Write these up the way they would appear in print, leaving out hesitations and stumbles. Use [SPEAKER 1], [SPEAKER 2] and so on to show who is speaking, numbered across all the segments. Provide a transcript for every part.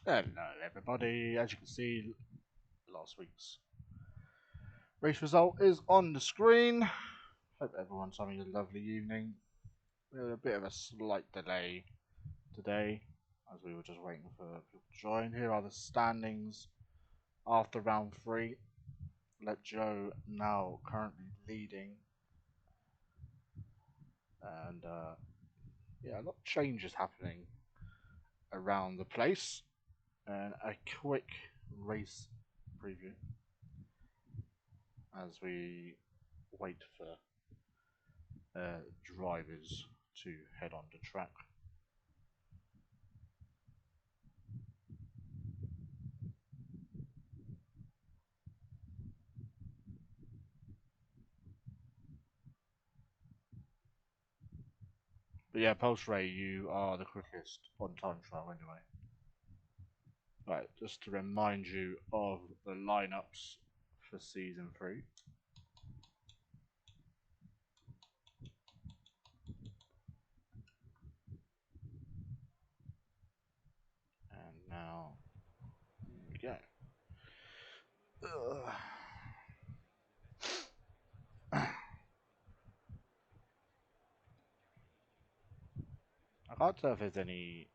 [SPEAKER 1] Hello everybody, as you can see, last week's race result is on the screen. Hope everyone's having a lovely evening. We had a bit of a slight delay today, as we were just waiting for people to join. Here are the standings after round 3. Let Joe now currently leading. And yeah, a lot of changes happening around the place. And a quick race preview as we wait for drivers to head on the track. But yeah, Pulse Ray, you are the quickest on time trial anyway. Right, just to remind you of the lineups for season 3. And now, here we go. I can't tell if there's any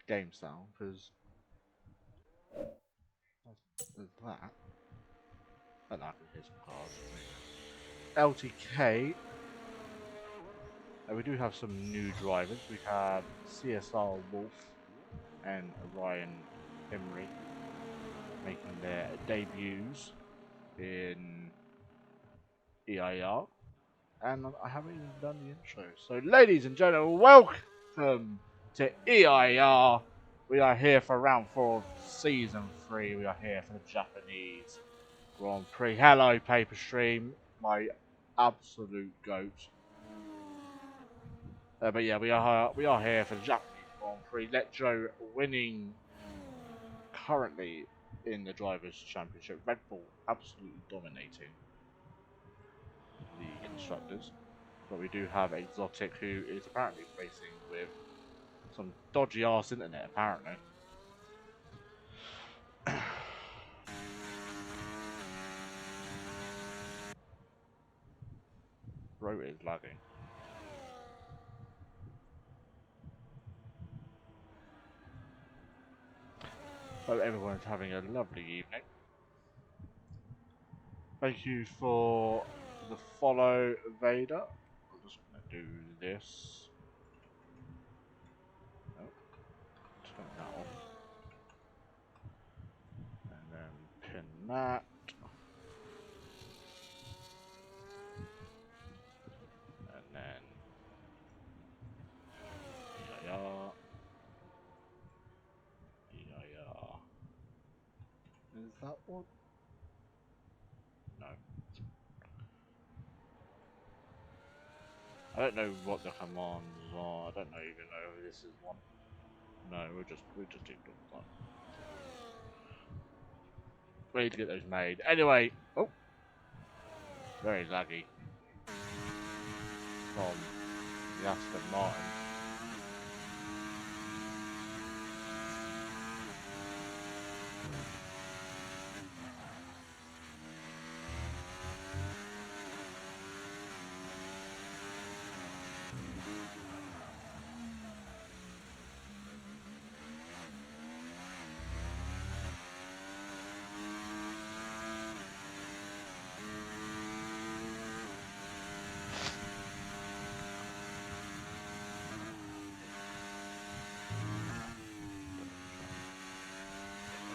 [SPEAKER 1] game sound, because there's that. And I can hear some cars. LTK. We do have some new drivers. We have CSR Wolf and Ryan Emery making their debuts in EIR. And I haven't even done the intro. So, ladies and gentlemen, welcome to EIR. We are here for round 4 of season 3. We are here for the Japanese Grand Prix. Hello, Paper Stream, my absolute goat. But yeah, we are here for the Japanese Grand Prix. Let Joe winning currently in the Drivers' Championship. Red Bull absolutely dominating the constructors. But we do have Exotic, who is apparently racing with some dodgy ass internet, apparently. Bro is lagging. Hope everyone's having a lovely evening. Thank you for the follow, Vader. I'm just going to do this. Oh, turn that off. And then pin that. And then EIR. EIR. Is that one? No. I don't know what the commands are. I don't even know if this is one. No, we just ignore that. We need to get those made. Anyway, oh, very laggy from the Aston Martin.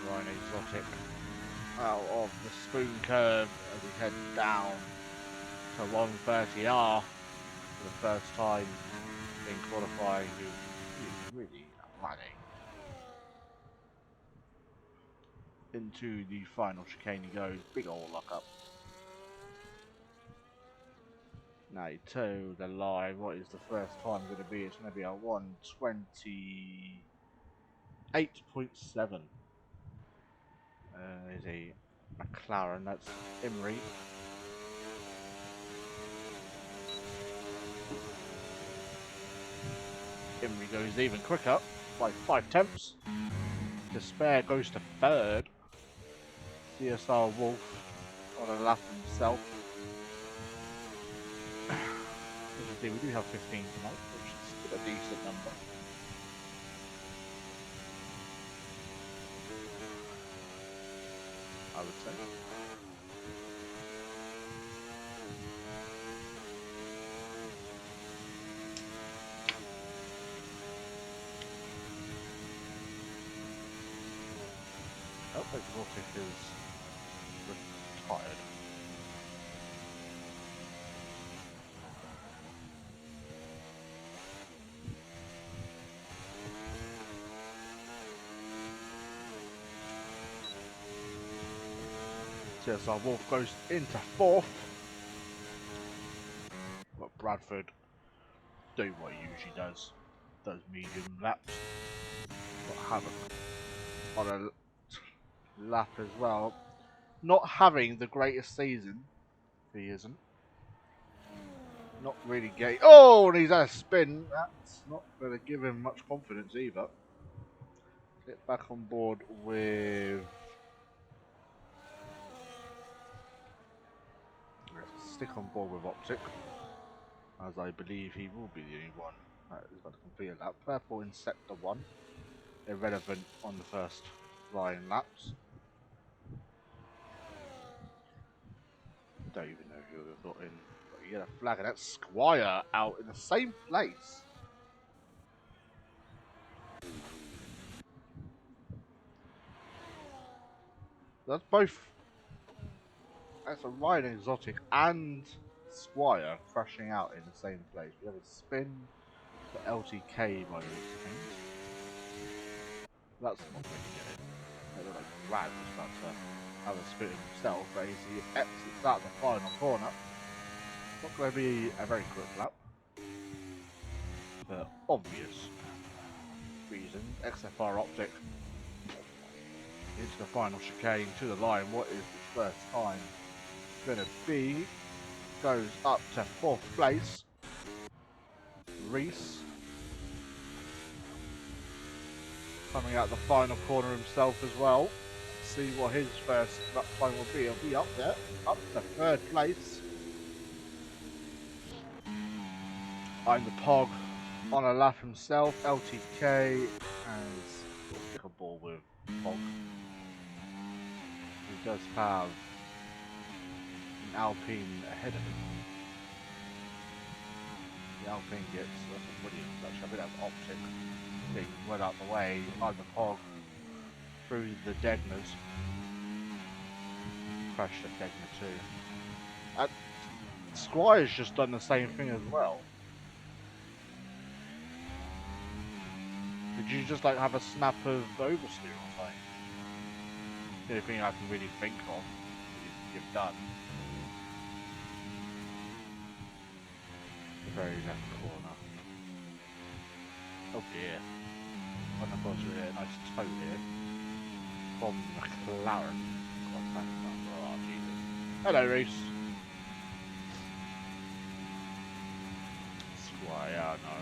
[SPEAKER 1] Ryan Exotic out of the spoon curve as we head down to 130R for the first time in qualifying. He's really running into the final chicane. He goes, big old lock up. Now he told the lie. What is the first time going to be? It's going to be a 128.7. There's a McLaren. That's Emery. Imri goes even quicker by 5 tenths. Despair goes to third. CSR Wolf on a lap himself. As you can see, we do have 15 tonight, which is still a decent number. I would say. Oh, Exotic is retired. CSR Wolf goes into fourth. But Bradford do what he usually does. Does medium laps. But Havoc on a lap as well. Not having the greatest season. He isn't. Not really getting. Oh, and he's had a spin. That's not going to give him much confidence either. Get back on board with. Let's stick on board with Optic, as I believe he will be the only one that is going to complete a lap. Purple in sector 1. Irrelevant on the first line laps. Don't even know who we've got in. But you get a flag, and that's Squire out in the same place. That's both. That's a Ryan Exotic and Squire crashing out in the same place. We have a spin for LTK by the looks of things. That's not really good. It looks like Brad was about to have a spin himself, but he exits out the final corner. Not going to be a very quick lap. For obvious reasons. XFR Optic into the final chicane to the line. What is the first time going to be? Goes up to 4th place. Reese coming out the final corner himself as well. See what his first lap time will be. He'll be up there, up to 3rd place. I'm the Pog on a lap himself. LTK and stick a ball with Pog. He does have an Alpine ahead of him. The Alpine gets Williams actually. I think that's Optic being well out the way. I'm the Pog through the Degners. Crashed at Degner too. Squire's just done the same thing as well. Did you just like have a snap of oversteer or something? The only thing I can really think of you've done. The very left corner. Oh dear. And of course we get a nice toe here from McLaren. Oh Jesus. Hello Reese. Squire, no.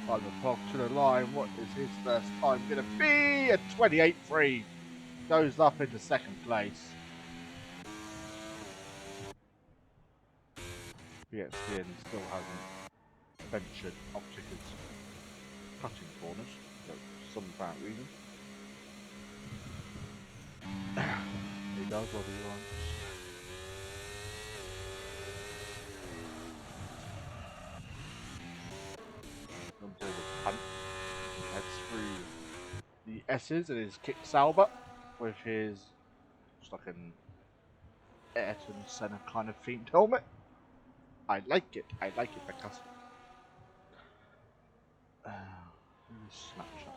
[SPEAKER 1] By the Pog to the line, what is his first time going to be? A 28.3. Goes up into 2nd place. BXDN still hasn't ventured Optic's cutting corners for some apparent reason. He does what he wants. Punt. Heads through the S's and his kick Sauber with his just like an Ayrton Senna kind of themed helmet. I like it. I like it because Snapchat.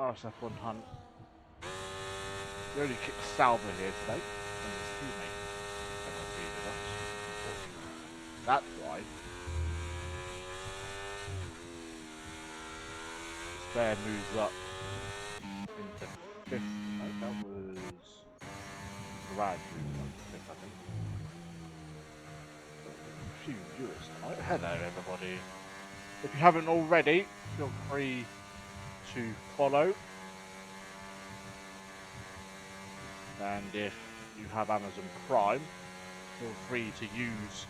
[SPEAKER 1] RSF1 Hunt. We only kicked Salva here today, and his teammate cannot be with us, unfortunately. That drive. Spare moves up into 5th. No, that was Brad moving up to 5th, I think. A few viewers tonight. Hello, everybody. If you haven't already, feel free to follow. And if you have Amazon Prime, feel free to use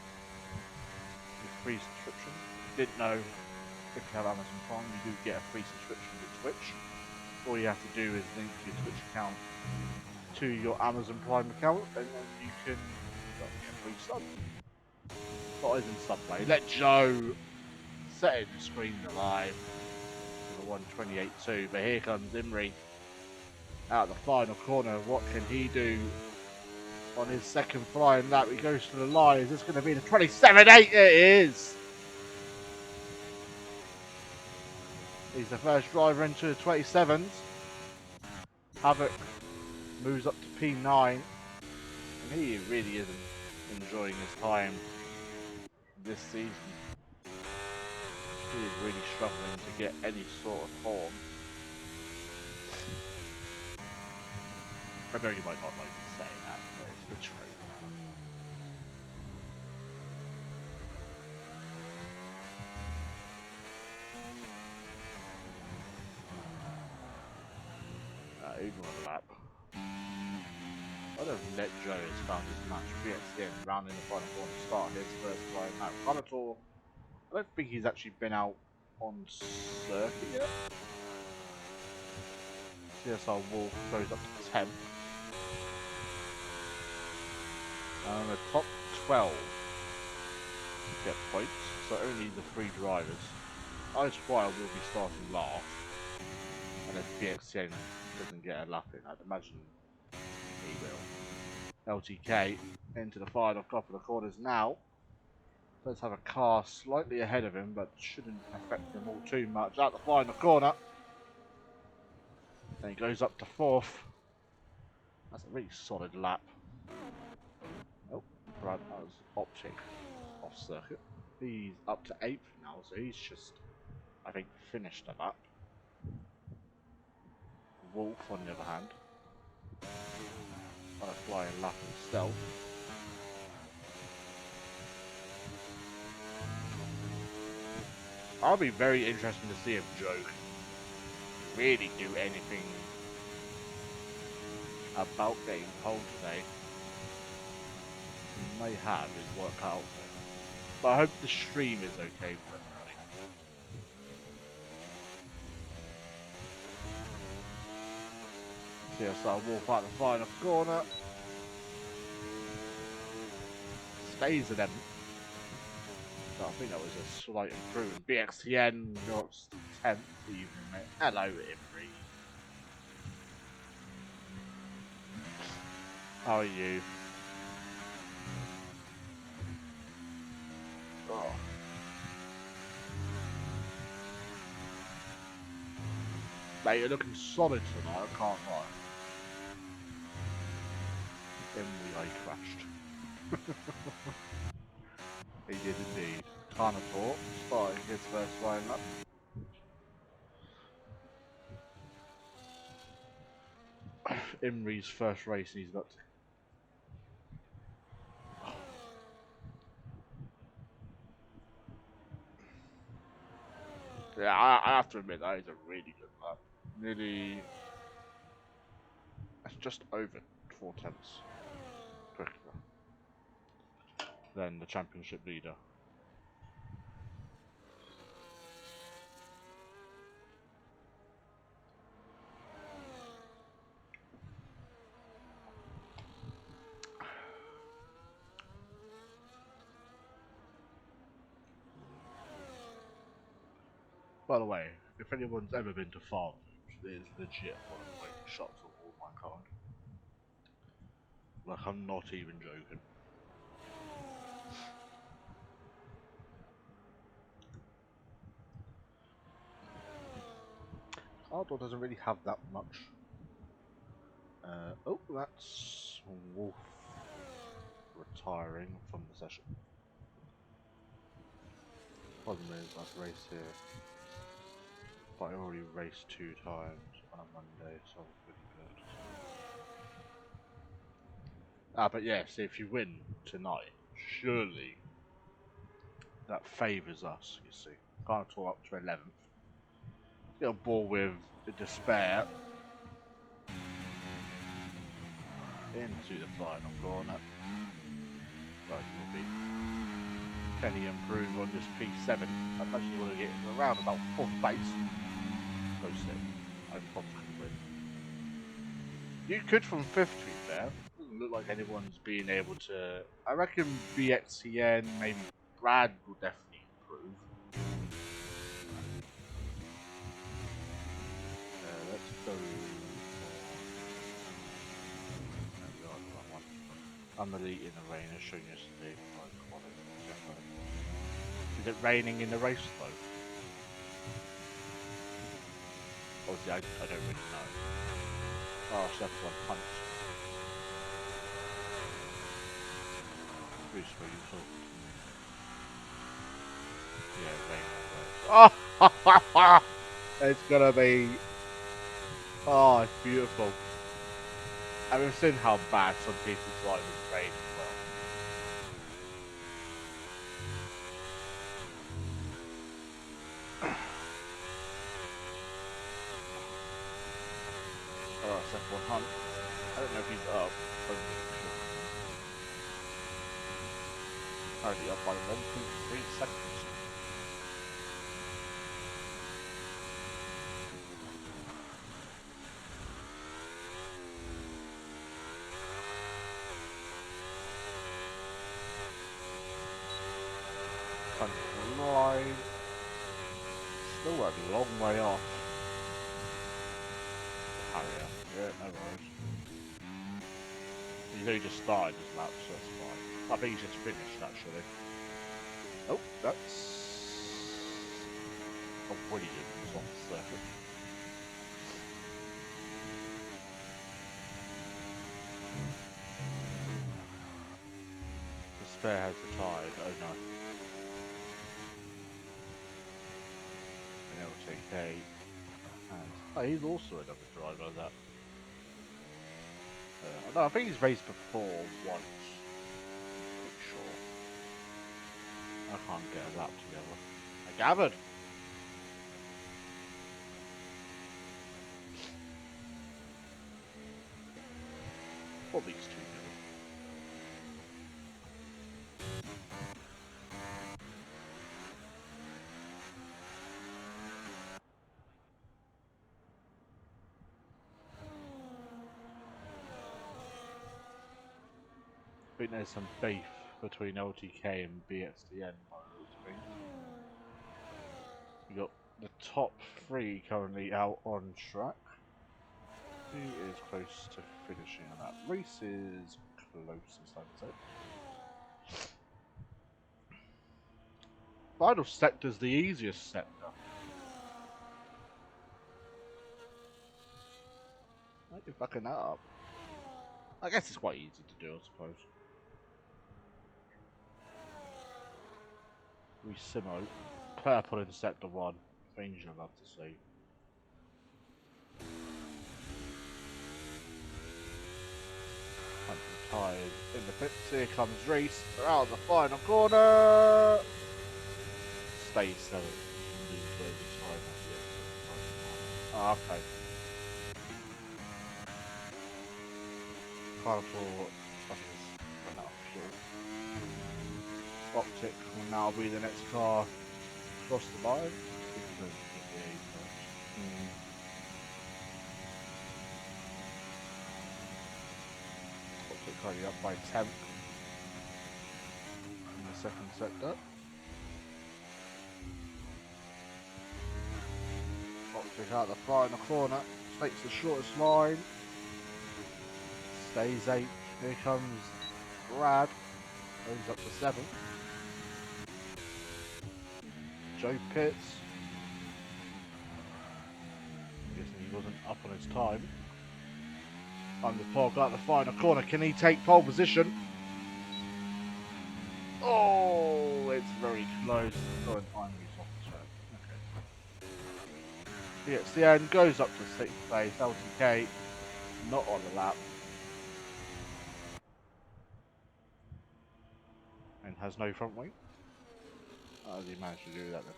[SPEAKER 1] the free subscription. Didn't know if you have Amazon Prime, you do get a free subscription to Twitch. All you have to do is link your Twitch account to your Amazon Prime account, and then you can get a free sub. Not as in Subway. Let Joe set the screen alive for the 128.2, but here comes Imri out the final corner. What can he do on his second flying lap? He goes to the line. Is this going to be the 27.8? It is! He's the first driver into the 27s. Havoc moves up to P9. And he really isn't enjoying his time this season. He is really struggling to get any sort of form. I know you might not like me saying that, but it's the truth. Ignore the lap. I don't think Joe has found his match. BXN round in the final corner to start his first flying lap. Conator, I don't think he's actually been out on circuit yet. CSR Wolf goes up to 10th. And the top 12 get points, so only the 3 drivers. Ice Squire will be starting last, and if BXN doesn't get a lap in, I'd imagine he will. LTK into the final couple of corners now. Does have a car slightly ahead of him, but shouldn't affect him all too much. Out the final corner, then he goes up to 4th. That's a really solid lap. Oh, right, that was Optic off circuit. He's up to 8th now, so he's just, I think, finished a lap. Wolf, on the other hand, on a flying lap himself. I'll be very interested to see if Joe can really do anything about getting pole today. He may have his work out for him. But I hope the stream is okay for everybody. CSR Wolf out the final corner. Stays at them. So I think that was a slight improvement. BXTN got 10th evening, mate. Hello, Imri. How are you? Oh. Mate, you're looking solid tonight, I can't lie. Imri, I crashed. He did indeed. Carnivore starting his first flying lap. Imri's first race, and he's got to. Yeah, I have to admit that is a really good lap. Nearly. That's just over 4/10 quicker than the championship leader. By the way, if anyone's ever been to Farm Foods, it is legit one of the greatest shops of all mankind. Like, I'm not even joking. Ardor doesn't really have that much. Oh, that's Wolf retiring from the session. Problem is, I've raced here, but I already raced 2 times on a Monday, so I was really good. But yes, if you win tonight, surely that favours us, you see. Can't talk up to 11th. Get a ball with despair. Into the final corner. Right, will be. Can he improve on this P7? I actually want to get around about 4th base. Close it. I probably could win. You could from 5th, to be fair. Doesn't look like anyone's been able to. I reckon BXCN, maybe Brad will definitely improve. Let's go. I'm elite in the rain, as shown yesterday. Is it raining in the race though? Obviously, I don't really know. Oh, so that's one punch. Bruce, where you talk? Yeah, rain. Oh, it's gonna be. Oh, it's beautiful. I've seen how bad some people's life is rain as well. Oh, that's F1 Hunt. I don't know if he's up. Already up by 1.3 seconds. Line. Still a long way off. Harrier. Yeah, no worries. He's only just started his lap, so that's fine. I think he's just finished actually. Oh, that's a Williams on the circuit. The spare has retired. Oh no. And it'll take A. Oh, he's also another driver of that. No, I think he's raced before once. I'm pretty sure. I can't get a lap together. I gathered! What these two do? I think there's some beef between LTK and BXDN by the looks of things. We got the top 3 currently out on track. Who is close to finishing on that? Race is closest, I would say. Final sector's the easiest sector. Why are you fucking that up? I guess it's quite easy to do, I suppose. Resimo. Purple in sector 1. Things you'll love to see. Tired in the pits. Here comes Reese. They're out of the final corner. Stay 7. Oh, okay. Carnival run out of fuel. Optic will now be the next car across the line. Optic currently up by 10th in the second sector. Optic out the final corner, takes the shortest line. Stays 8th. Here comes Brad. Goes up to 7th. Joe Pitts. I'm guessing wasn't up on his time. I'm the pole guy at the final corner. Can he take pole position? Oh, it's very close. Oh, and I'm off the track. Okay. He gets the end, goes up to 6th place. LTK, not on the lap. And has no front wing. How does he manage to do that then?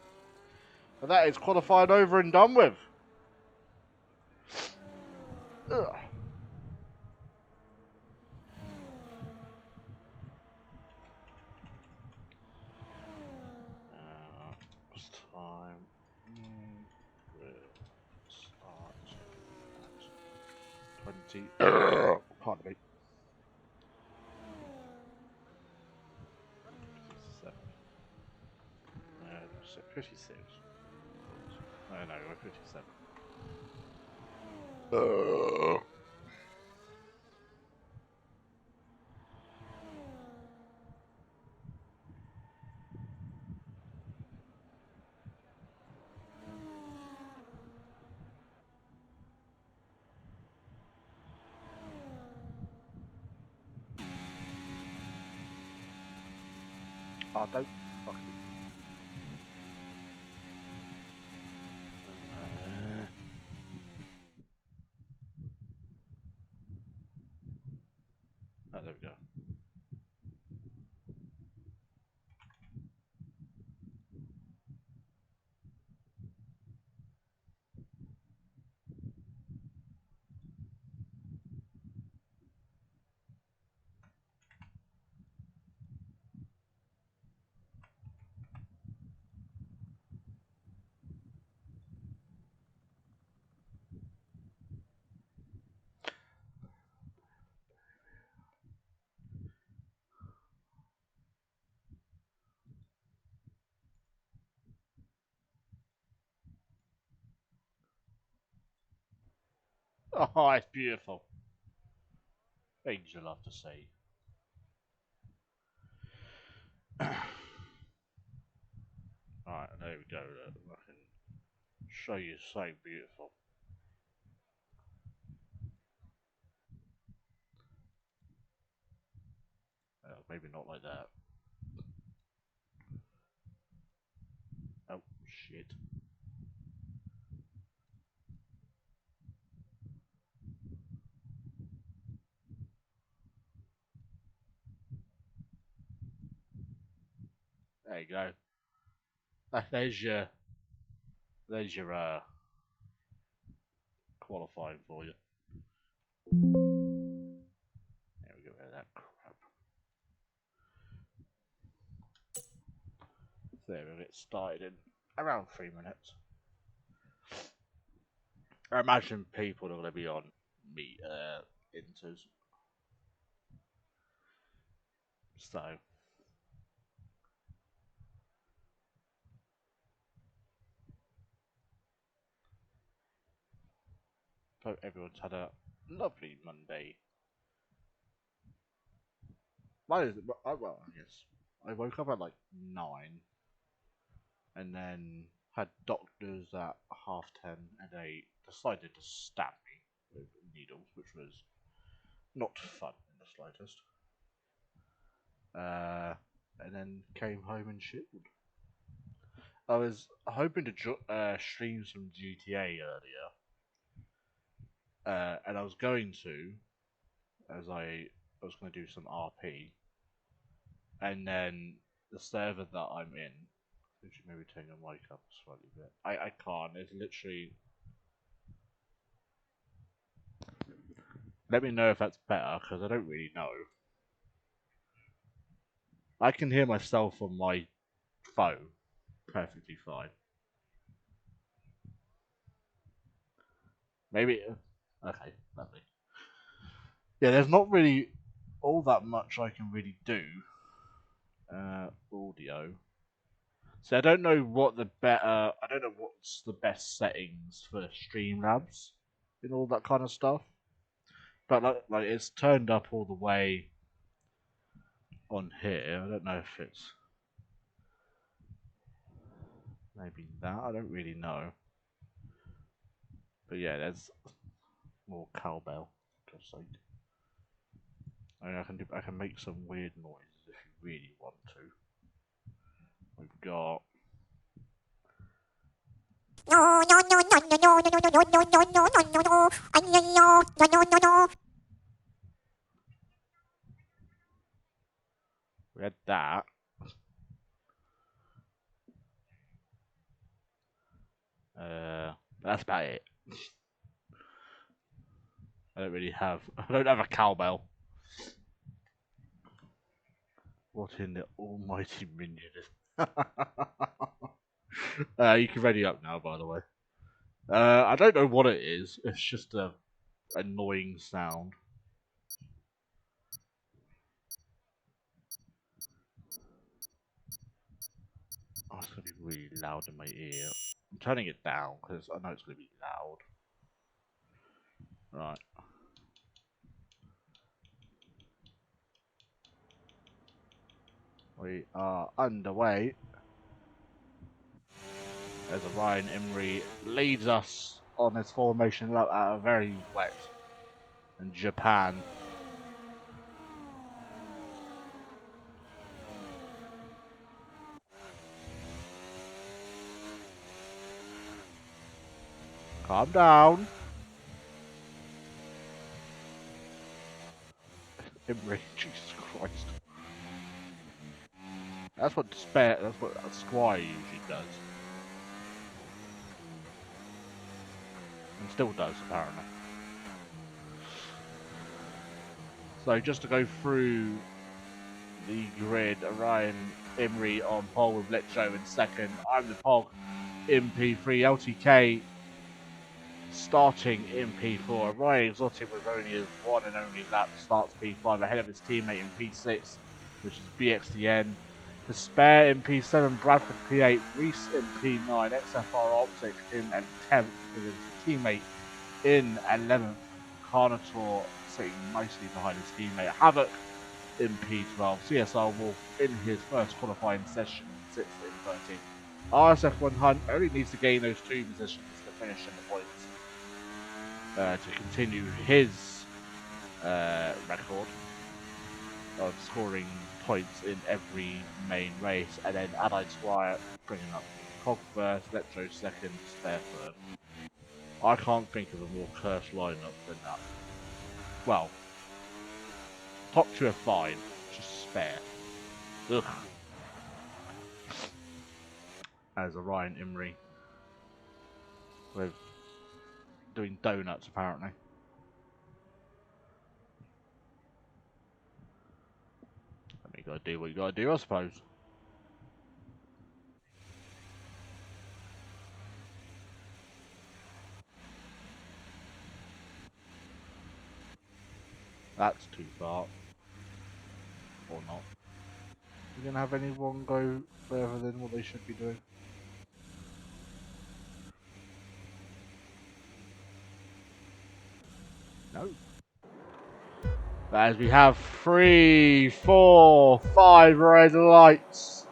[SPEAKER 1] But that is qualified over and done with. Ugh. What's time? Will start at 20. Pardon me. 57. 56. No, we're 57. Oh, don't fucking. Oh, there we go. Oh, it's beautiful. Things you love to see. Alright, there we go. I can show you so beautiful. Maybe not like that. Oh, shit. There you go. There's your qualifying for you. There we go. That crap. There we'll get started in around 3 minutes. I imagine people are going to be on meet inters. So hope everyone's had a lovely Monday. Mine is well, I guess I woke up at like 9, and then had doctors at 10:30, and they decided to stab me with needles, which was not fun in the slightest. And then came home and chilled. I was hoping to stream some GTA earlier, and I was going to, as I was going to do some RP, and then the server that I'm in, we should maybe turn your mic up a slightly bit. I can't. It's literally. Let me know if that's better, because I don't really know. I can hear myself on my phone perfectly fine. Maybe. Okay, lovely. Yeah, there's not really all that much I can really do. Audio. So I don't know what the better. I don't know what's the best settings for Streamlabs and all that kind of stuff. But like it's turned up all the way on here. I don't know if it's maybe that. I don't really know. But yeah, there's more cowbell. Just like, I mean, I can make some weird noises if you really want to. We've got we had that. That's about it. I don't really have. I don't have a cowbell. What in the almighty minion is? You can ready up now, by the way. I don't know what it is. It's just a annoying sound. Oh, it's gonna be really loud in my ear. I'm turning it down because I know it's gonna be loud. Right. We are underway as Ryan Emery leads us on his formation lap at a very wet in Japan. Calm down. Emery, Jesus Christ. That's what Squire usually does. And still does, apparently. So just to go through the grid, Ryan Emery on pole with Lecho in second. I'm the Pog in P3, LTK starting in P4. Ryan Exotic with only his one and only lap starts P5 ahead of his teammate in P6, which is BXDN. Despair in P7, Bradford P8, Reese in P9, XFR Optic in 10th with his teammate in 11th. Carnotaur sitting nicely behind his teammate. Havoc in P12. CSR Wolf in his first qualifying session sits in 13th. RSF1 Hunt only needs to gain those two positions to finish in the points to continue his record of scoring points in every main race, and then Allied Squire bringing up Cog first, Letro second, Spare third. I can't think of a more cursed lineup than that. Well, top two are fine, just Spare. Ugh. As a Ryan Emery with doing donuts apparently. I mean, you gotta do what you gotta do, I suppose. That's too far. Or not. You gonna have anyone go further than what they should be doing? No. As we have 3, 4, 5 red lights.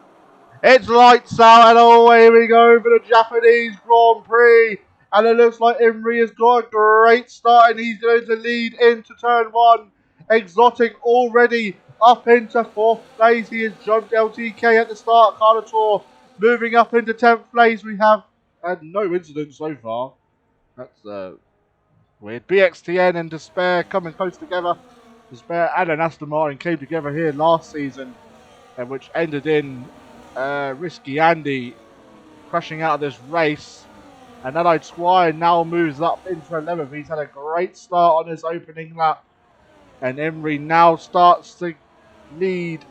[SPEAKER 1] It's lights out and away we go for the Japanese Grand Prix. And it looks like Emery has got a great start and he's going to lead into turn 1. Exotic already up into 4th place. He has jumped LTK at the start. Carnotaur moving up into 10th place. We have had no incidents so far. That's weird. BXTN and Despair coming close together. Despair and an Aston Martin came together here last season, and which ended in Risky Andy crashing out of this race. And Allied Squire now moves up into 11th. He's had a great start on his opening lap. And Emery now starts to lead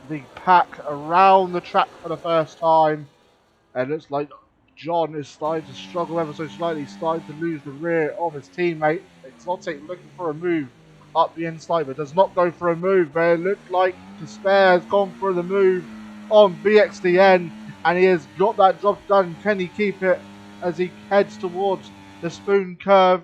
[SPEAKER 1] the pack around the track for the first time. And it looks like John is starting to struggle ever so slightly. He's starting to lose the rear of his teammate. Exotic looking for a move up the inside, but does not go for a move. But it looked like Despair has gone for the move on BXDN, and he has got that job done. Can he keep it as he heads towards the spoon curve?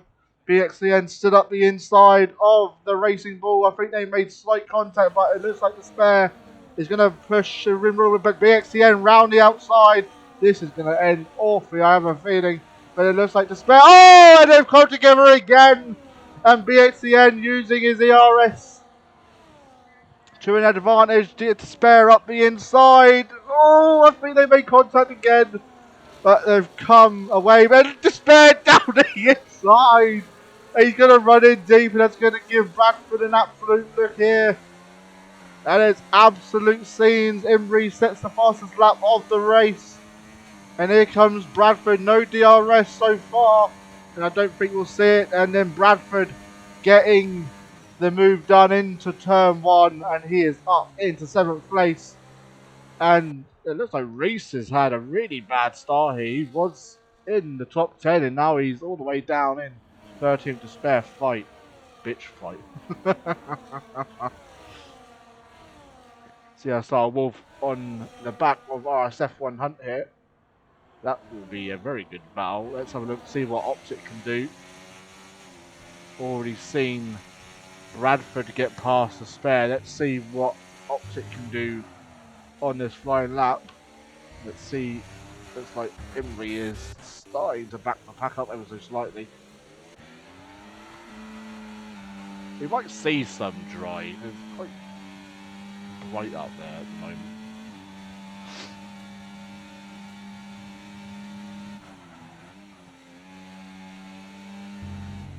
[SPEAKER 1] BXDN stood up the inside of the Racing Bull. I think they made slight contact, but it looks like Despair is going to push the rim rule, but BXDN round the outside. This is going to end awfully, I have a feeling, But it looks like Despair. Oh, and they've come together again. And BXCN using his ERS to an advantage. Despair up the inside. Oh, I think they made contact again. But they've come away. And Despair down the inside. He's going to run in deep, and that's going to give Bradford an absolute look here. And it's absolute scenes. Imrie sets the fastest lap of the race. And here comes Bradford. No DRS so far. And I don't think we'll see it. And then Bradford getting the move done into turn 1. And he is up into 7th place. And it looks like Reese has had a really bad start here. He was in the top 10 and now he's all the way down in 13th. Despair fight. Bitch fight. CSR Wolf on the back of RSF1 Hunt here. That will be a very good battle. Let's have a look, see what Optic can do. Already seen Bradford get past the spare. Let's see what Optic can do on this flying lap. Let's see. Looks like Imrie is starting to back the pack up ever so slightly. We might see some dry. It's quite bright out there at the moment.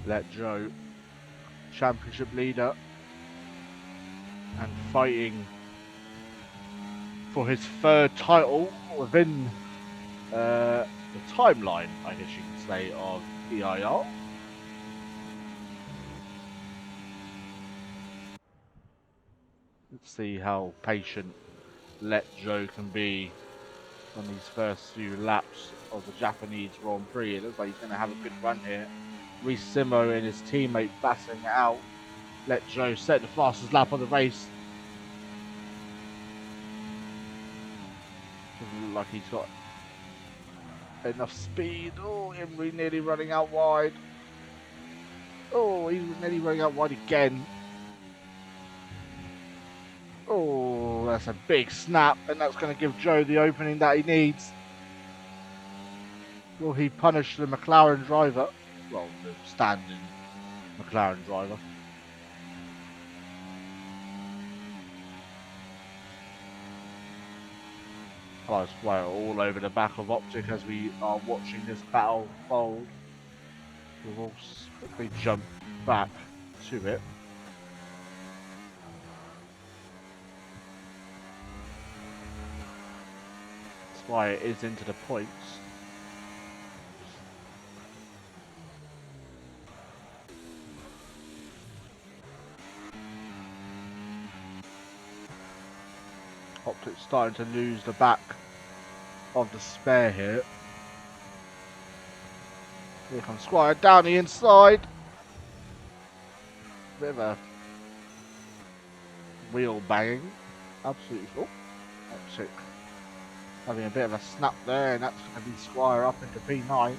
[SPEAKER 1] Let Joe, championship leader, and fighting for his 3rd title within the timeline, I guess you could say, of EIR. Let's see how patient Let Joe can be on these first few laps of the Japanese Grand Prix. It looks like he's going to have a good run here. Reese Simo and his teammate battling it out. Let Joe set the fastest lap of the race. Doesn't look like he's got enough speed. Oh, Imrie nearly running out wide. Oh, he's nearly running out wide again. Oh, that's a big snap, and that's going to give Joe the opening that he needs. Will he punish the McLaren driver? Well, the standing McLaren driver. I'll spray all over the back of Optic as we are watching this battle unfold. We'll quickly jump back to it. Spire is into the points. Optic starting to lose the back of the spare here. Here comes Squire down the inside. Bit of a wheel banging. Absolutely full. Optic having a bit of a snap there, and that's going to be Squire up into P9.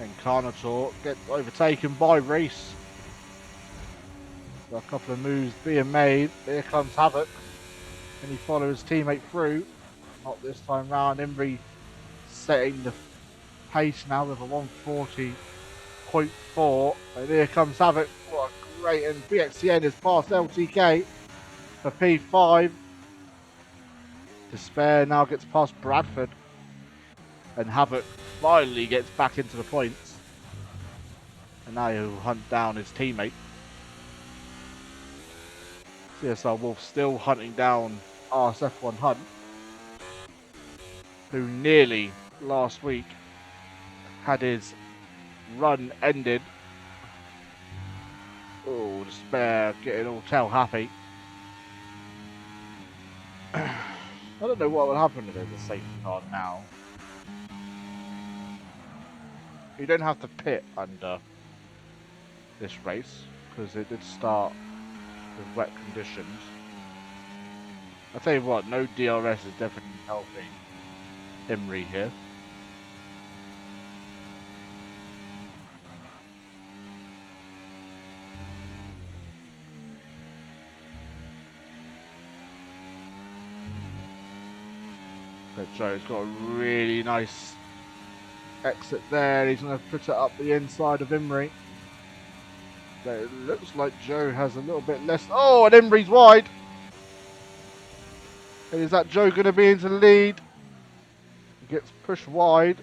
[SPEAKER 1] And Carnotaur gets overtaken by Reese. So a couple of moves being made. Here comes Havoc. And he follows his teammate through. Not this time round. Imrie setting the pace now with a 140.4. And here comes Havoc. What a great. And BXCN is past LTK for P5. Despair now gets past Bradford. And Havoc finally gets back into the points. And now he'll hunt down his teammate. CSR Wolf still hunting down RSF1 Hunt, who nearly last week had his run ended. Oh, Despair getting all tail happy. I don't know what will happen if there's a safety car now. You don't have to pit under this race because it did start with wet conditions. I'll tell you what, no DRS is definitely helping Imrie here. Joe's got a really nice exit there. He's going to put it up the inside of Imri. But it looks like Joe has a little bit less. Oh, and Imri's wide. And is that Joe going to be into the lead? He gets pushed wide.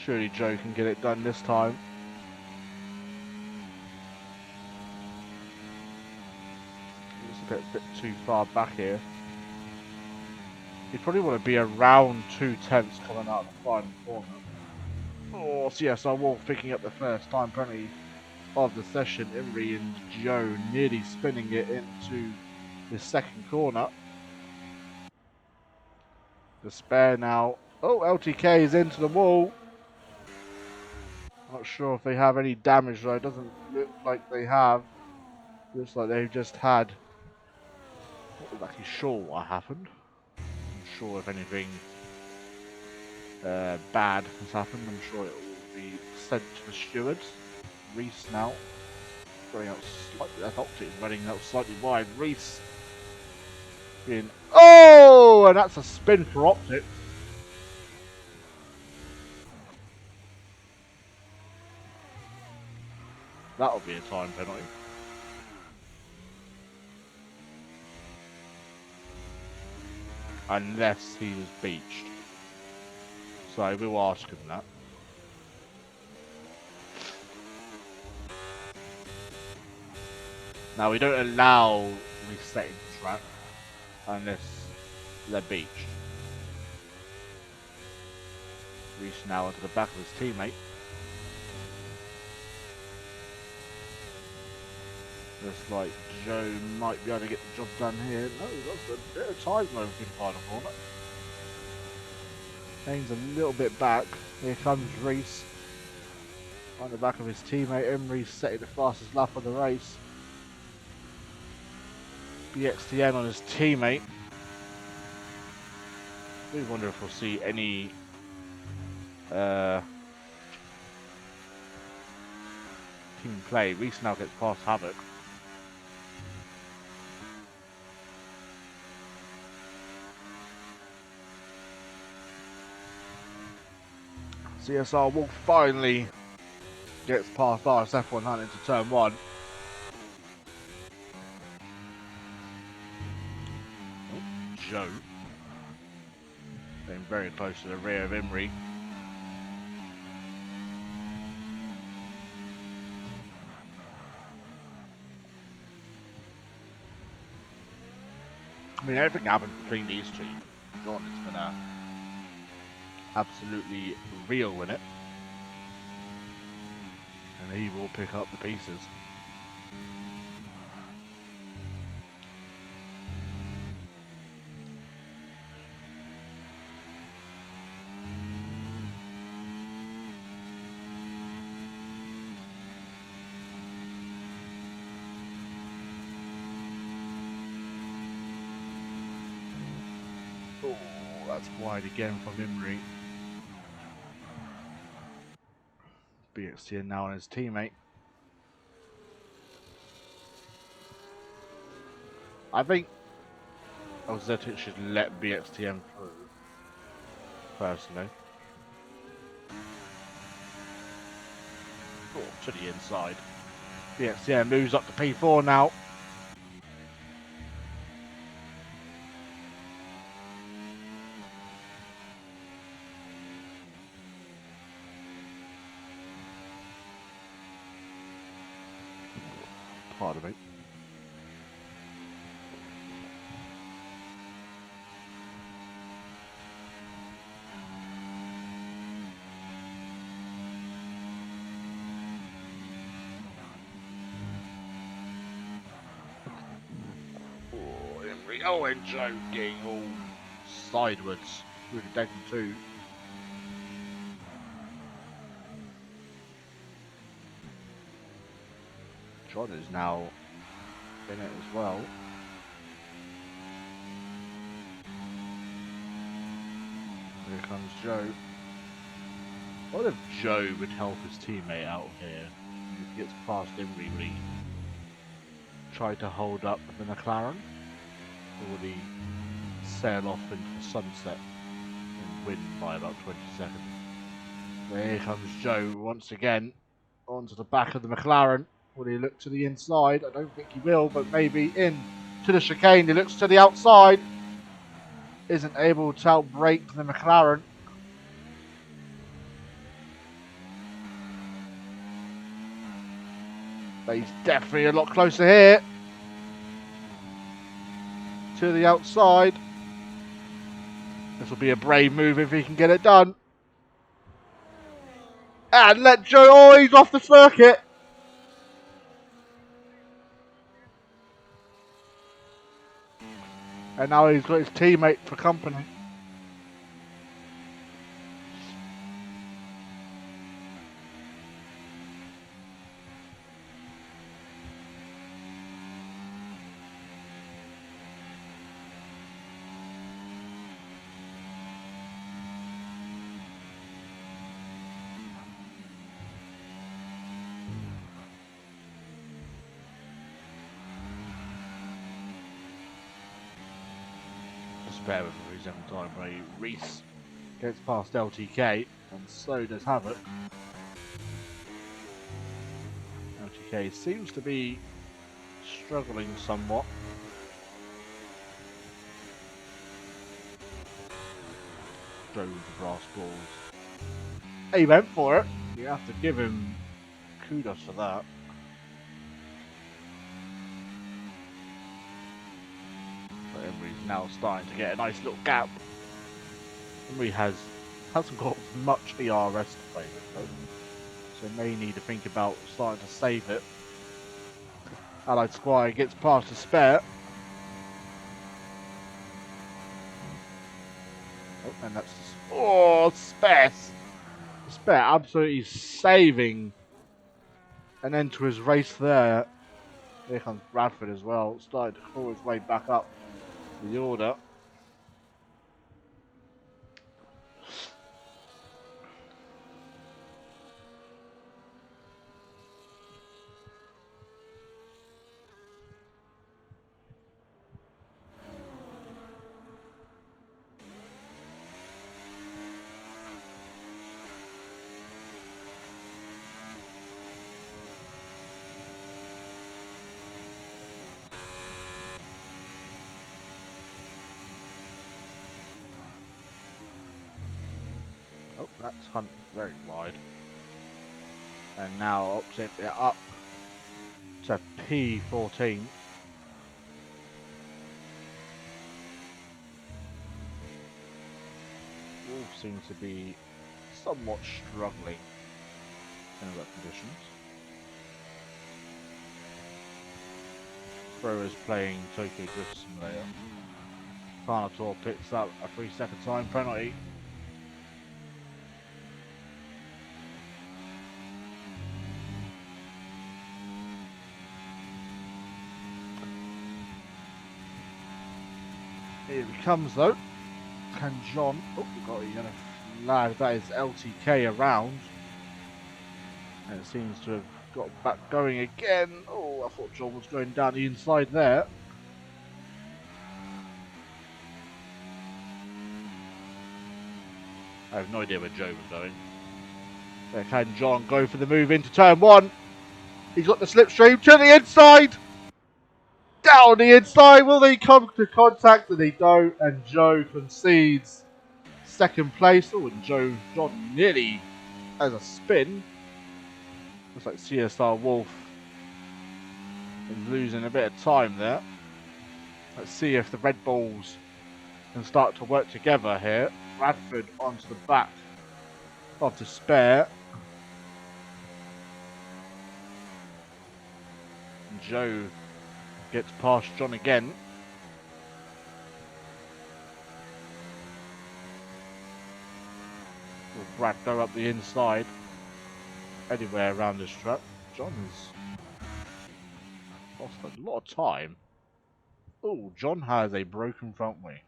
[SPEAKER 1] Surely Joe can get it done this time. It's a bit too far back here. You'd probably want to be around 2/10 coming out of the final corner. Oh, CSR Wolf picking up the first time penalty of the session. Imri and Joe nearly spinning it into the second corner. The spare now. Oh, LTK is into the wall. Not sure if they have any damage though. It doesn't look like they have. Looks like they've just had. Not exactly sure what happened. I'm sure if anything bad has happened, I'm sure it will be sent to the stewards. Reese now running out slightly. That's Optic running out slightly wide. Reese being. Oh, and that's a spin for Optic. That'll be a time penalty. Unless he was beached. So we'll ask him that. Now we don't allow resetting the track unless they're beached. Reach now onto the back of his teammate. Looks like Joe might be able to get the job done here. No, that's a bit of time though in the final corner. Kane's a little bit back. Here comes Reese on the back of his teammate. Emery's setting the fastest lap of the race. BXTN on his teammate. We wonder if we'll see any team play. Reese now gets past Havoc. CSR will finally gets past RSF 100 into turn 1. Oh, Joe getting very close to the rear of Emery. I mean, everything happens between these two. John is gonna absolutely reel in it, and he will pick up the pieces. Oh, that's wide again from Emery. BXTN now on his teammate. I think Zetic should let BXTN through, personally. Oh, to the inside. BXTN moves up to P4 now. Pardon me. Oh, and Joe getting all sideways with the deck 2. John is now in it as well. Here comes Joe. What if Joe would help his teammate out here? If he gets past him, really try to hold up the McLaren. already sail off into the sunset and win by about 20 seconds. There comes Joe once again onto the back of the McLaren. Will he look to the inside? I don't think he will, but maybe in to the chicane. He looks to the outside. Isn't able to outbrake the McLaren. But he's definitely a lot closer here. To the outside. This will be a brave move if he can get it done. And let Joe, oh, he's off the circuit. And now he's got his teammate for company. Spare with a second time where Reese gets past LTK, and so does Havoc. LTK seems to be struggling somewhat. Drove the brass balls. He went for it. You have to give him kudos for that. But Emery's now starting to get a nice little gap. Emery hasn't got much ERS to play with though, so may need to think about starting to save it. Allied Squire gets past the spare. Oh, and that's Spares. Spare absolutely saving an end to his race there. Here comes Bradford as well, starting to claw his way back up the order. Oh, that's Hunt very wide. And now opposite it up to P14. Wolf seems to be somewhat struggling in the conditions. Throwers playing Tokyo Drift Simulator. Carnotaur picks up a 3-second time penalty. Here he comes though. Can John... Oh, we've got a yellow flag. That is LTK around. And it seems to have got back going again. Oh, I thought John was going down the inside there. I have no idea where Joe was going. There can John go for the move into turn one. He's got the slipstream to the inside. Down the inside. Will they come to contact? And they don't. And Joe concedes second place. Oh, and John nearly has a spin. Looks like CSR Wolf is losing a bit of time there. Let's see if the Red Bulls can start to work together here. Bradford onto the back of the spare. And Joe gets past John again. Will Brad go up the inside? Anywhere around this track. John has lost a lot of time. Oh, John has a broken front wing.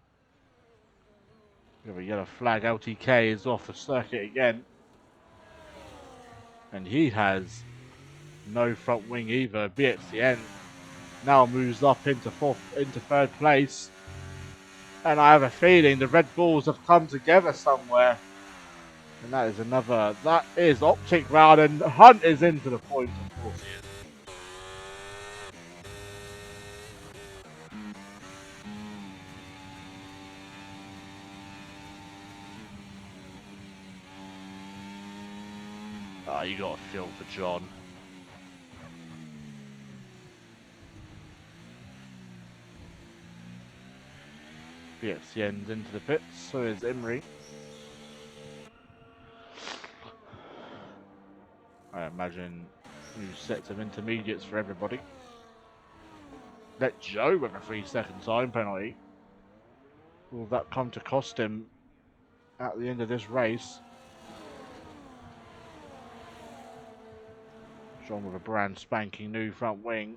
[SPEAKER 1] We have a yellow flag. LTK is off the circuit again. And he has no front wing either. BXCN now moves up into third place. And I have a feeling the Red Bulls have come together somewhere. And that is another, that is Optic round, and Hunt is into the points, of course he is. Ah, you got a feel for John. BXCN's into the pits, so is Imri. I imagine new sets of intermediates for everybody. Let Joe with a 3-second time penalty. Will that come to cost him at the end of this race? John with a brand spanking new front wing.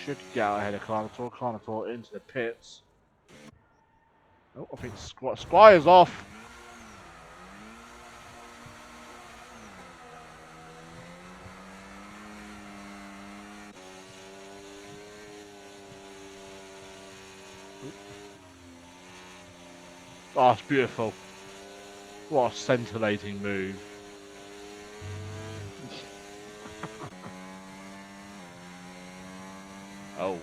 [SPEAKER 1] Should get out ahead of Carnotaur. Carnotaur into the pits. Oh, I think Squire's off. Oh, it's beautiful. What a scintillating move. Oh.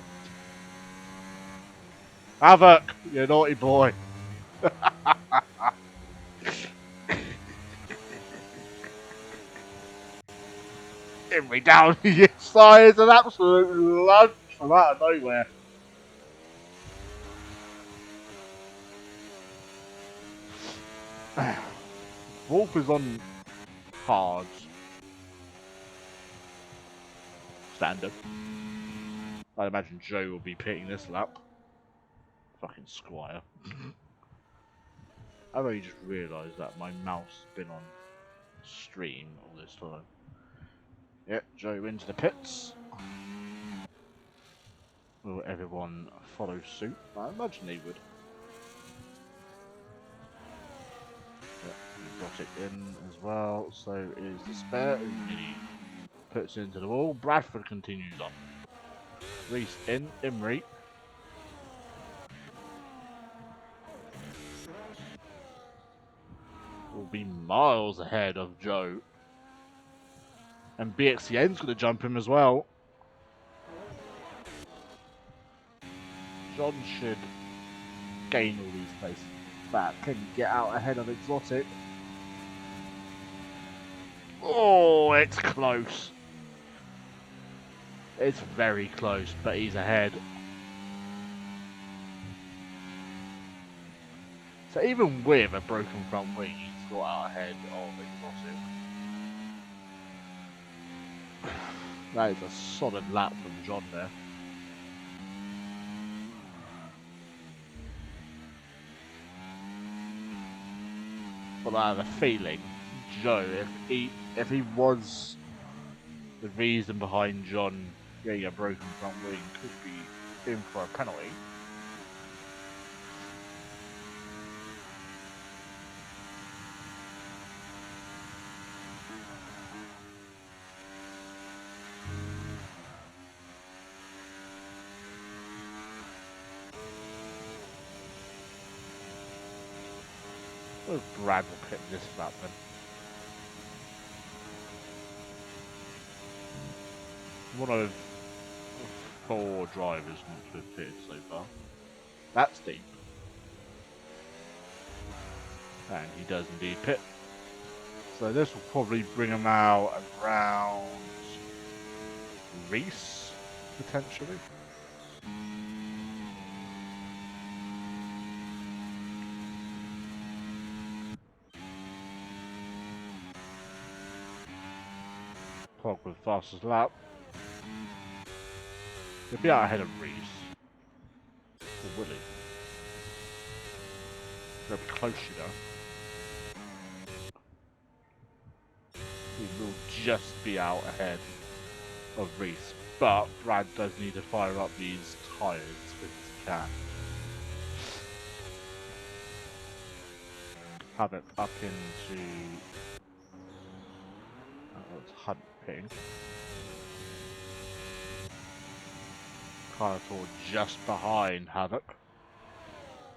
[SPEAKER 1] Havoc, you naughty boy. Imri down the inside, an absolute lunge from out of nowhere. Wolf is on hard. Standard. I imagine Joe will be pitting this lap. Fucking Squire. I've only just realised that my mouse has been on stream all this time. Yep, Joe into the pits. Will everyone follow suit? I imagine they would. Yep, got it in as well. So is the spare. He puts it into the wall. Bradford continues on. Reese in. Imri. Will be miles ahead of Joe. And BXCN's going to jump him as well. John should gain all these places back. Can he get out ahead of Exotic? Oh, it's close. It's very close, but he's ahead. So even with a broken front wing, he's got out ahead of Exotic. That is a solid lap from John there. But I have a feeling Joe, if he was the reason behind John getting a broken front wing, could be in for a penalty. Well, Brad will pick this lap then. One of 4 drivers not to have pitted so far. That's deep. And he does indeed pit. So this will probably bring him out around Reese, potentially. Pog with fastest lap. He'll be out ahead of Reese. Or will he? They'll be close, you know. He will just be out ahead of Reese. But Brad does need to fire up these tyres as quick as he can. Have it up into... it's Hunt pitting. Carnotaur just behind Havoc.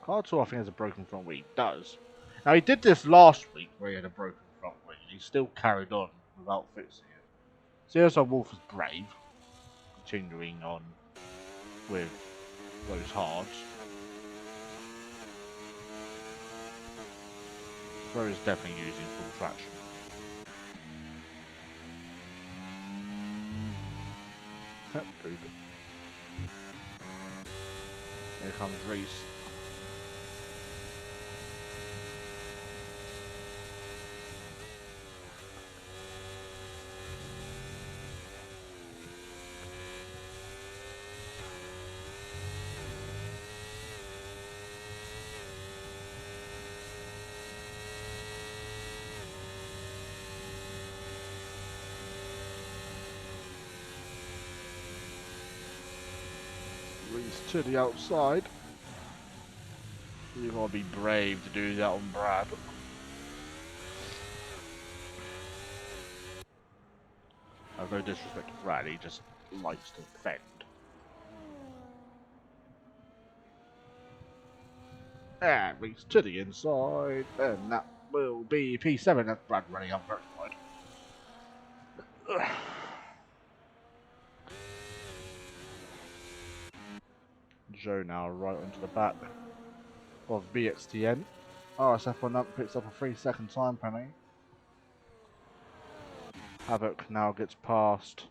[SPEAKER 1] Carter, I think, has a broken front wing. He does. Now, he did this last week where he had a broken front wing, and he still carried on without fixing it. CSL Wolf is brave, continuing on with those hards. Bro is definitely using full traction. Here comes Reese. Reese to the outside. You gotta be brave to do that on Brad. I've no disrespect to Brad, he just likes to defend. And Reese to the inside, and that will be P7. That's Brad running up very wide. Joe now right onto the back of BXTN. RSF1 up, picks up a 3-second time penalty. Havoc now gets past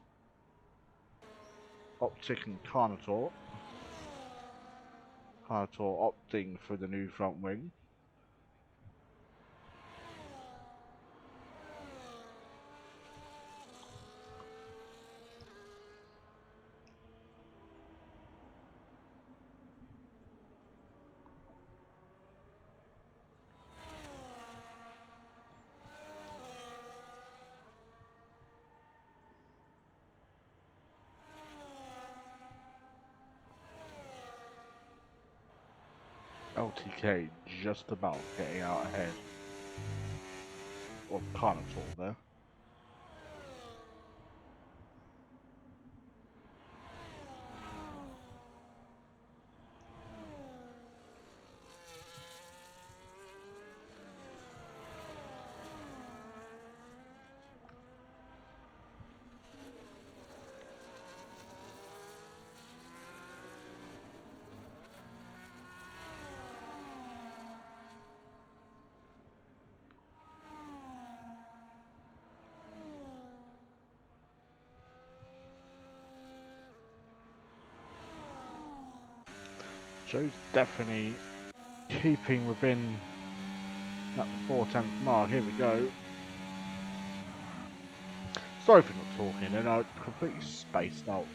[SPEAKER 1] Optic and Carnotaur. Carnotaur opting for the new front wing. LTK just about getting out ahead of Carnotaur there. Joe's definitely keeping within that 4-10th mark. Here we go. Sorry for not talking, and I completely spaced out.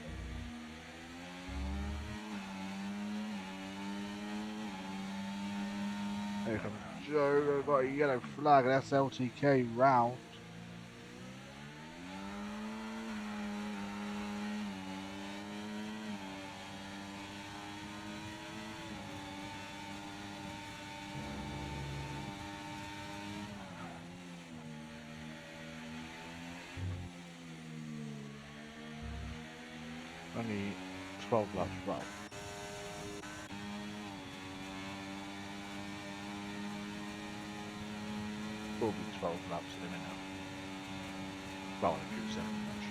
[SPEAKER 1] Here comes Joe, we've got a yellow flag, and that's LTK round. Only 12 laps left. Will be 12 laps in a minute. Well, in a few seconds.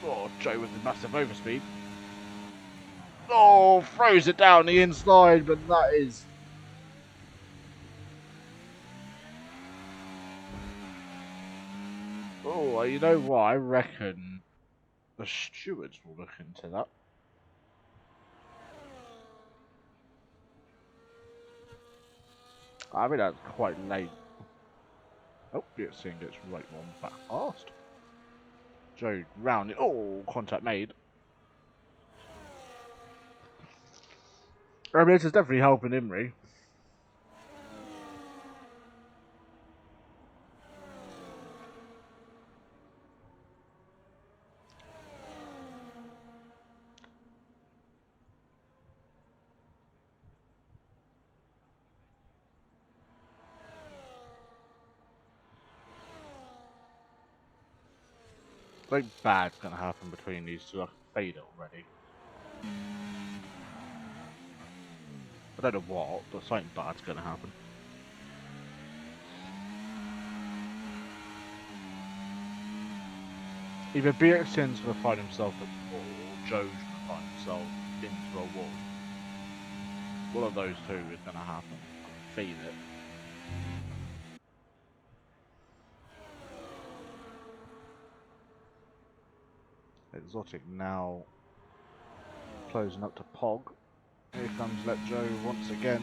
[SPEAKER 1] Oh, Joe with the massive overspeed. Oh, throws it down the inside, but that is... Oh, you know what? I reckon the stewards will look into that. I mean, that's quite late. Oh, BXTN gets right on back fast. Joe round it. Oh, contact made. I mean, this is definitely helping Imri. Something bad's gonna happen between these two. I can fade it already. I don't know what, but something bad's going to happen. Either BXN's going to find himself at the wall, or Joe's going to find himself into a wall. One of those two is going to happen. I can feel it. Exotic now closing up to Pog. Here comes Let Joe once again.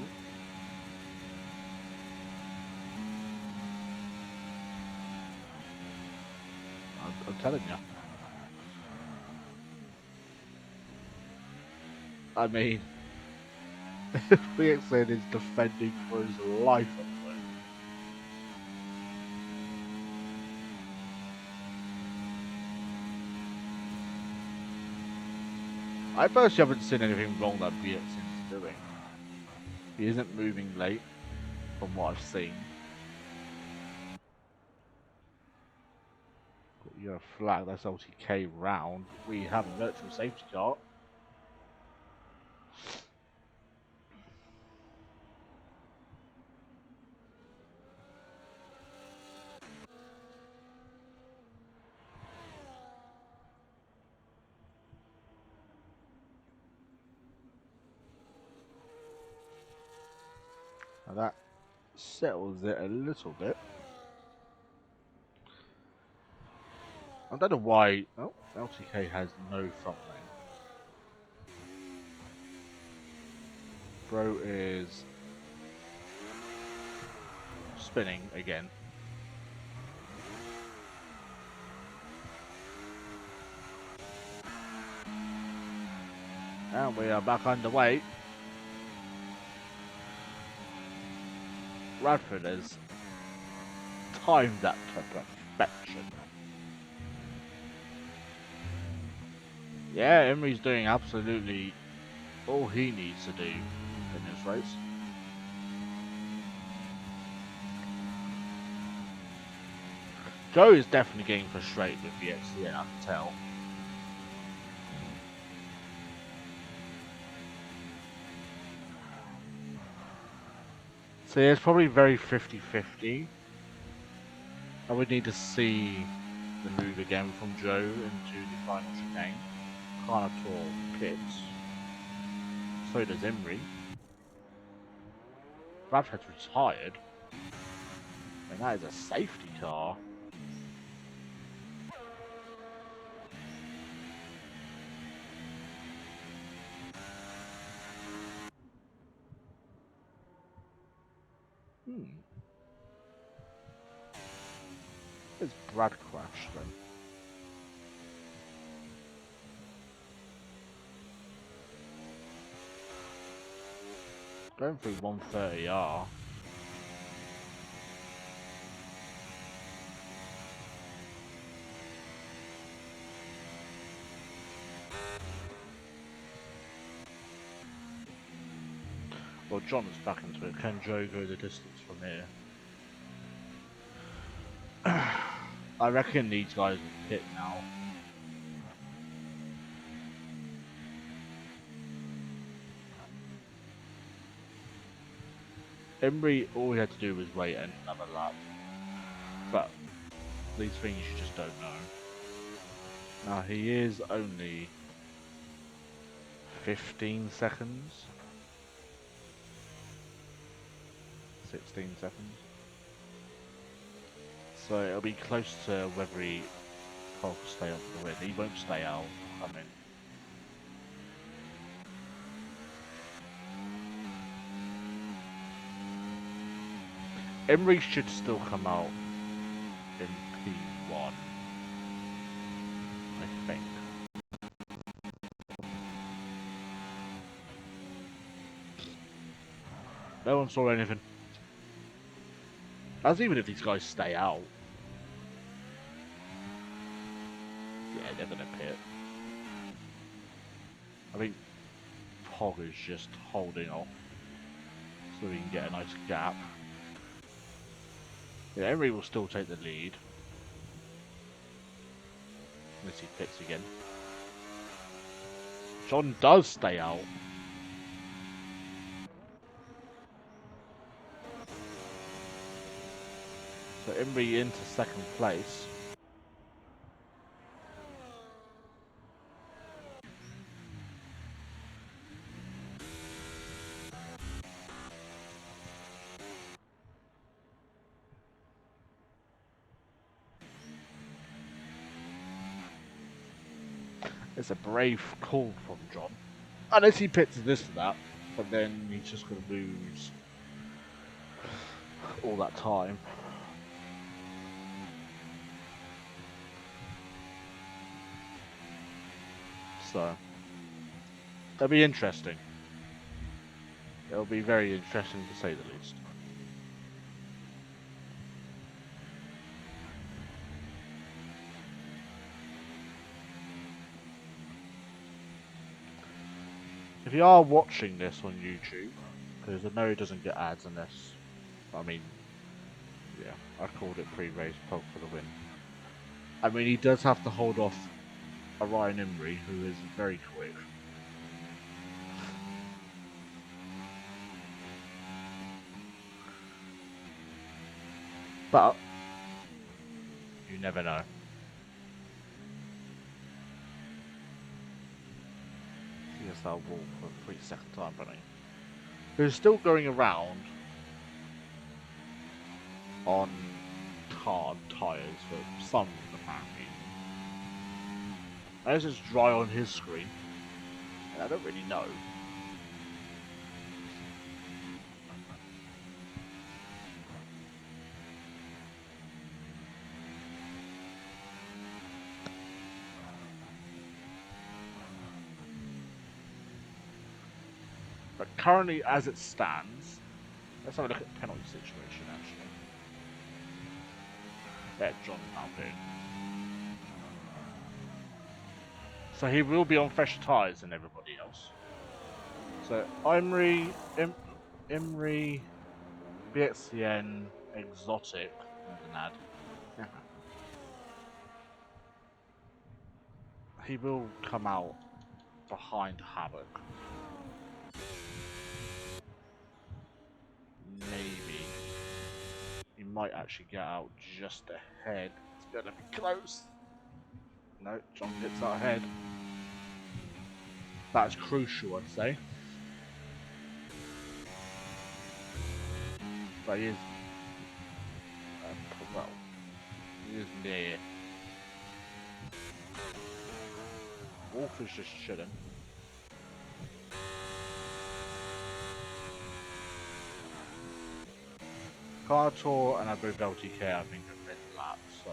[SPEAKER 1] I'm telling you. I mean, BXN is defending for his life at the moment. I personally haven't seen anything wrong that BXN's doing. He isn't moving late, from what I've seen. You're a flag, that's LTK round. We have a virtual safety car. Now that settles it a little bit. I don't know why. Oh, LTK has no front lane. Bro is spinning again. And we are back underway. Radford has timed that to perfection. Yeah, Emery's doing absolutely all he needs to do in this race. Joe is definitely getting frustrated with the XCN, I can tell. So yeah, it's probably very 50-50. I would need to see the move again from Joe into the final chicane. Carnotaur pits. So does Emery. Bradford's retired. And that is a safety car. It's Brad crash then. Going through 130R. Well, John is back into it. Can Joe go the distance from here? I reckon these guys will pit now. Emery, all he had to do was wait another lap. But these things you just don't know. Now he is only 15 seconds. 16 seconds. So it'll be close to whether he will stay on the win. He won't stay out. I mean, Emery should still come out in P1, I think. No one saw anything. As even if these guys stay out. Yeah, they're gonna pit. I think Pog is just holding off so we can get a nice gap. Yeah, Emery will still take the lead. Unless he pits again. John does stay out. Imri into second place. It's a brave call from John. Unless he pits this to that, but then he's just going to lose all that time. So, it'll be interesting. It'll be very interesting to say the least. If you are watching this on YouTube, because I know it doesn't get ads unless, I mean, yeah, I called it pre-race poke for the win. I mean, he does have to hold off a Ryan Imrie, who is very quick. But you never know. CSL Wolf for 3-second time running. Who's still going around on hard tyres for some apparent reason. Unless it's dry on his screen. And I don't really know. But currently, as it stands, let's have a look at the penalty situation actually. There, John now in. So he will be on fresher tyres than everybody else. So Imri, BXCN, Exotic, and an ad. He will come out behind Havoc. Maybe. He might actually get out just ahead. It's gonna be close. No, John gets out ahead. That's crucial, I'd say. But he is, well, he is near. Wolf is just chilling. Cartor and I both LTK, I think, have mid lap, so.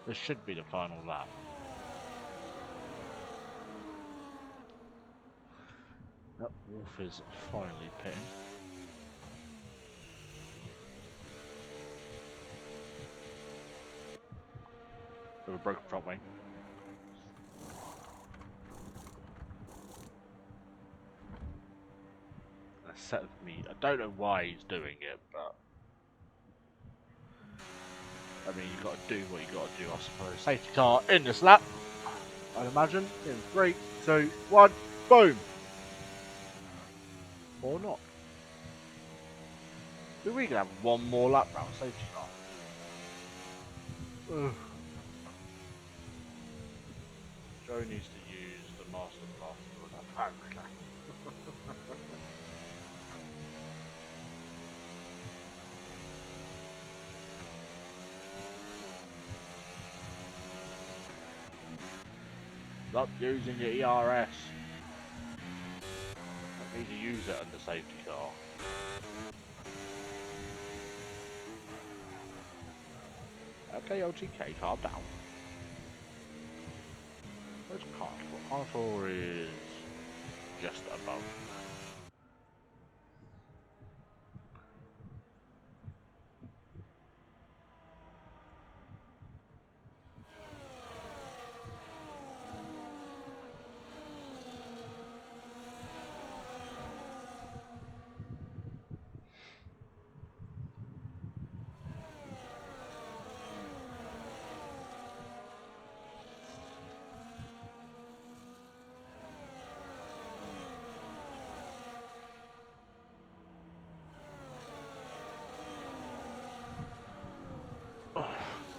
[SPEAKER 1] This should be the final lap. Yep, Wolf is finally pitting. With a broken front wing. A set of meat. I don't know why he's doing it, but I mean, you got to do what you got to do, I suppose. Safety car in this lap, I'd imagine. In 3, 2, 1, boom! Or not. Do we can have one more lap round safety car? Ugh. Joe needs to use the master path for that apparently. Stop using your ERS. I need to use it under safety car. Okay, OTK, calm down. Where's Cartor? Cartor is just above.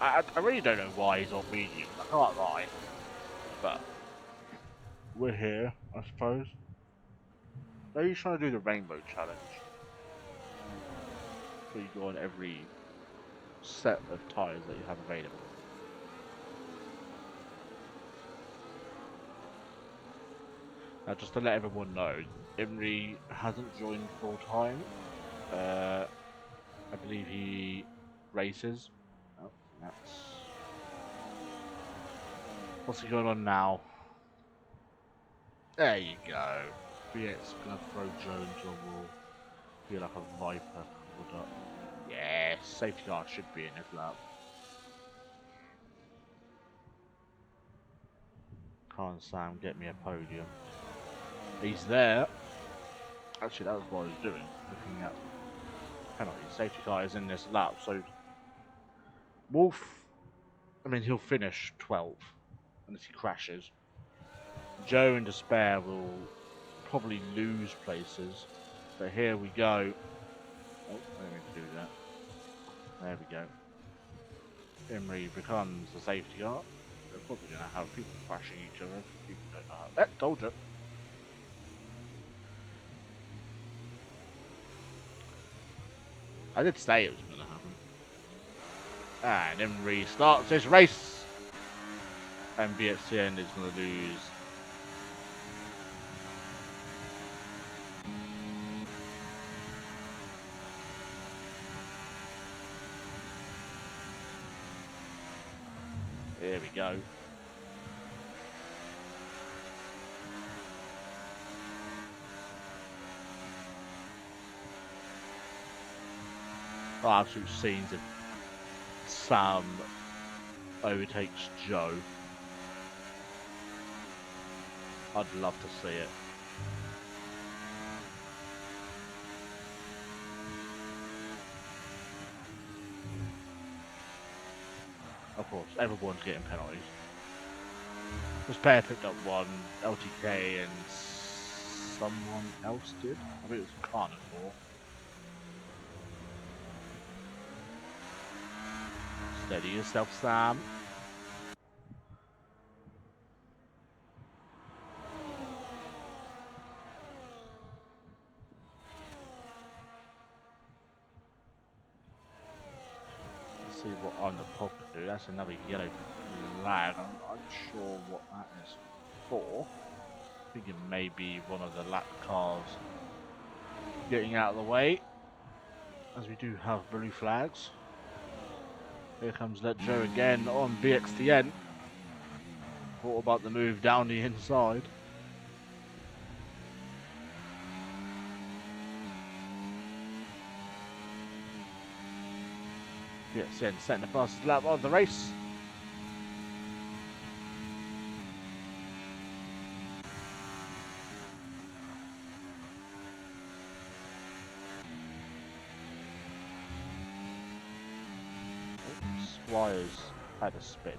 [SPEAKER 1] I really don't know why he's on medium. I can't lie, but we're here, I suppose. Maybe he's trying to do the rainbow challenge, so you go on every set of tires that you have available. Now, just to let everyone know, Imri hasn't joined full time. I believe he races. Oh, that's what's going on now. There you go. BX gonna throw Joe into a wall. Be like a viper caught up. Yeah, safety car should be in his lap. Can't Sam get me a podium? He's there. Actually, that was what I was doing, looking at penalty. Safety car is in this lap, so Wolf. I mean, he'll finish 12 unless he crashes. Joe in despair will probably lose places, but here we go. Oh, I didn't mean to do that. There we go. Emery becomes the safety car. They're probably going to have people crashing each other. People don't know how. Told you. I did say it was going to happen. And Emery starts this race. And BXCN is going to lose. Here we go. Oh, absolute scenes of Sam overtakes Joe. I'd love to see it. Of course, everyone's getting penalties. Pair picked up one, LTK and someone else did. I think it was Carnivore. Steady yourself, Sam. Let's see what on the pub can do. That's another yellow flag. I'm unsure what that is for. I think it may be one of the lap cars getting out of the way, as we do have blue flags. Here comes Let Joe again on BXTN. What about the move down the inside? BXTN setting the fastest lap of the race. Squires had a spin.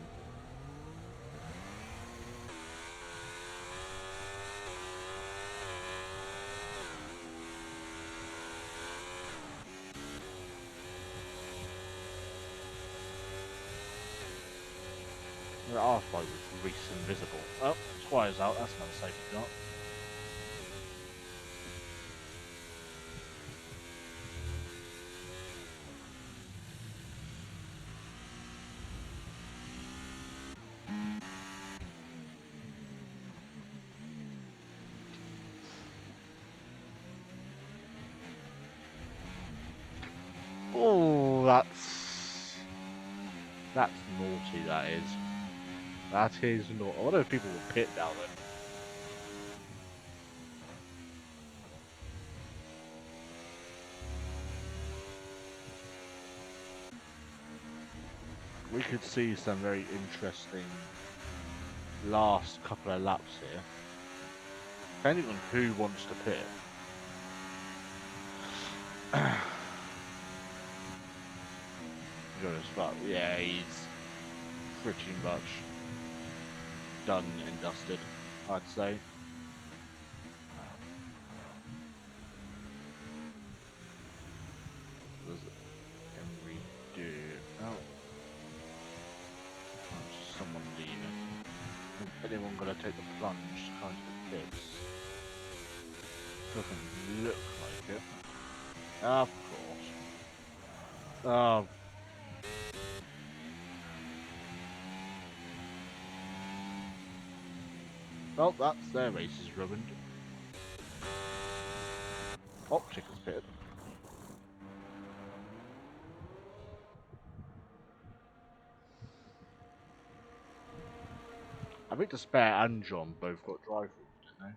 [SPEAKER 1] The R5 was Reese invisible. Oh, Squire's out, that's another safety car. Oh, that's naughty. That is. That is naughty. I wonder if people will pit now then. We could see some very interesting last couple of laps here. Depending on who wants to pit. But yeah, he's pretty much done and dusted, I'd say. What can we do? Oh. anyone gonna take the plunge to kind of the pits? Doesn't look like it. Of course. Oh. Well, that's their race is ruined. Oh, chicken's pitted. I think the Spare and John both got drive rules, didn't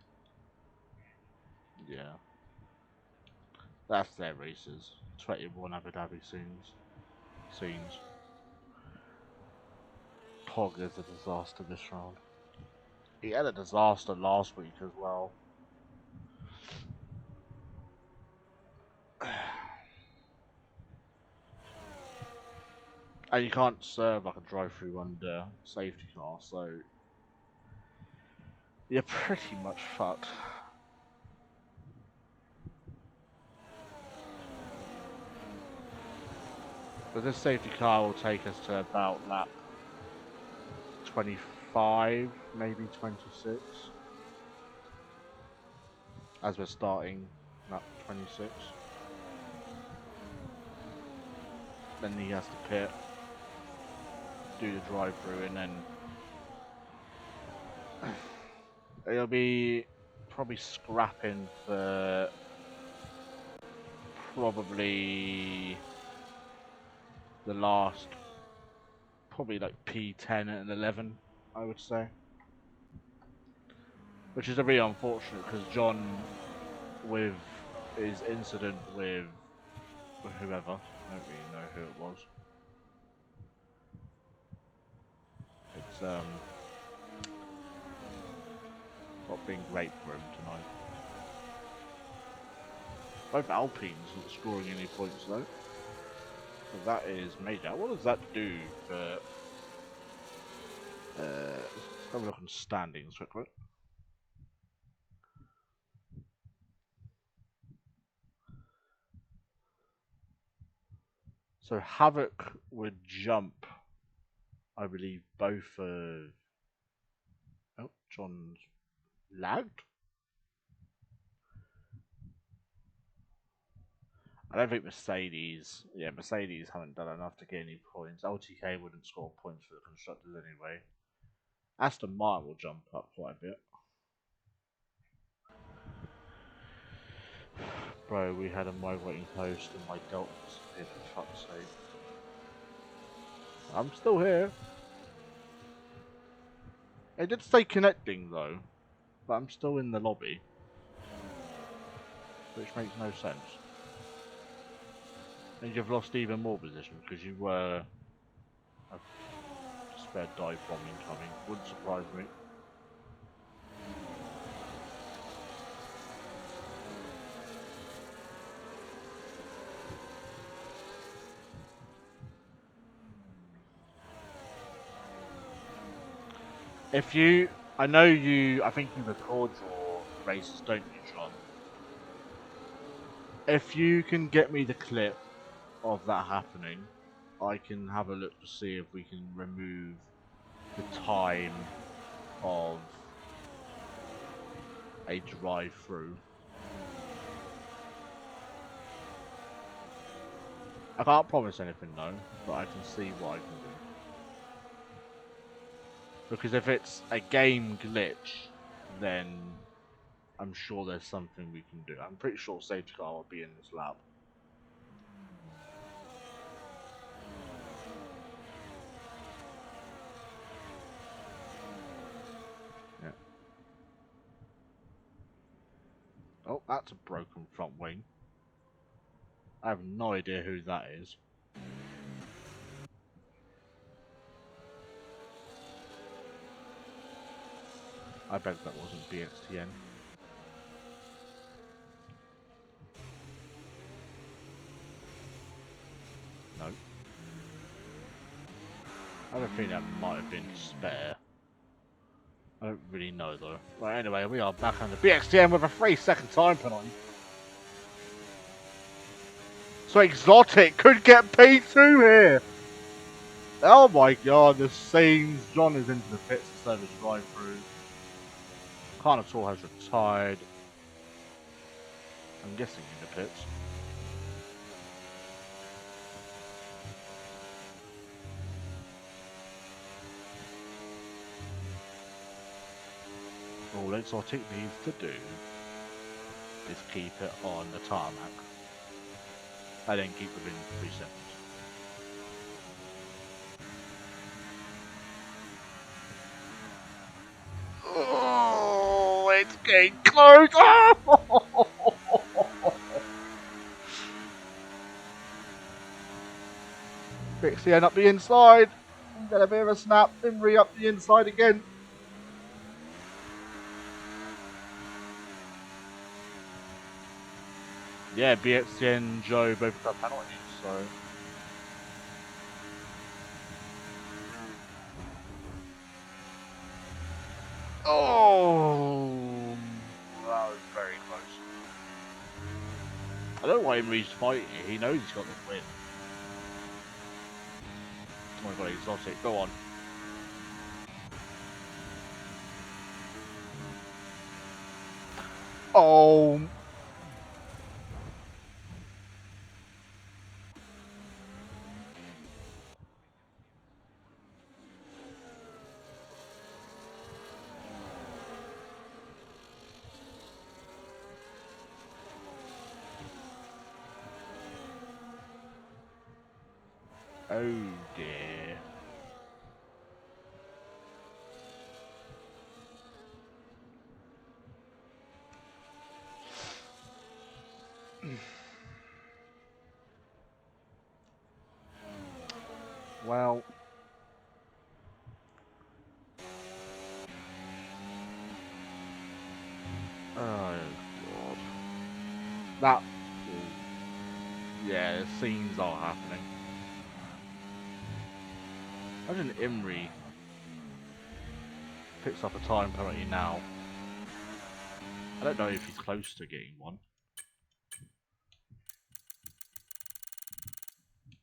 [SPEAKER 1] they? Yeah. That's their races. 21 Abu Dhabi scenes. Pog is a disaster this round. He had a disaster last week as well. And you can't serve like a drive-through under safety car, so you're pretty much fucked. But this safety car will take us to about lap 25, maybe 26. As we're starting lap 26. Then he has to pit, do the drive-through, and then it'll be probably scrapping for probably the last, probably like P10 and 11, I would say. Which is a really unfortunate because John, with his incident with whoever, I don't really know who it was. It's not been great for him tonight. Both Alpines not scoring any points though. So that is major. What does that do for? Let's have a look on standings quickly. So Havoc would jump, I believe, both of. Oh, John's lagged. I don't think Mercedes. Yeah, Mercedes haven't done enough to get any points. LTK wouldn't score points for the constructors anyway. Aston Martin will jump up quite a bit. Bro, we had a migrating host and my Delta disappeared, for fuck's sake. I'm still here. It did say connecting though, but I'm still in the lobby. Which makes no sense. And you've lost even more position because you were a spare dive bomb incoming. Wouldn't surprise me. If you, I know you, I think you record your races, don't you, John? If you can get me the clip of that happening, I can have a look to see if we can remove the time of a drive-through. I can't promise anything though, but I can see what I can do. Because if it's a game glitch, then I'm sure there's something we can do. I'm pretty sure safety car will be in this lab. Yeah. Oh, that's a broken front wing. I have no idea who that is. I bet that wasn't BXTN. No. I don't think that might have been spare. I don't really know though. Right, anyway, we are back on the BXTN with a 3-second time penalty. So Exotic could get P2 here! Oh my god, the scenes. John is into the pits service drive-through. Carnotaur has retired. I'm guessing in the pits. All Exotic needs to do is keep it on the tarmac. And then keep within 3 seconds. Oh, it's getting close! Oh! Pixie up the inside. Get a bit of a snap. Imri up the inside again. Yeah, BXC and Joe both got penalties, so. Oh, that was very close. I don't know why Imri's fighting. He knows he's got the win. Oh my god, exotic. Go on. Oh. Oh dear. Well. Oh god. That. Yeah, the scenes are happening. Imagine Imri picks up a time penalty now. I don't know if he's close to getting one.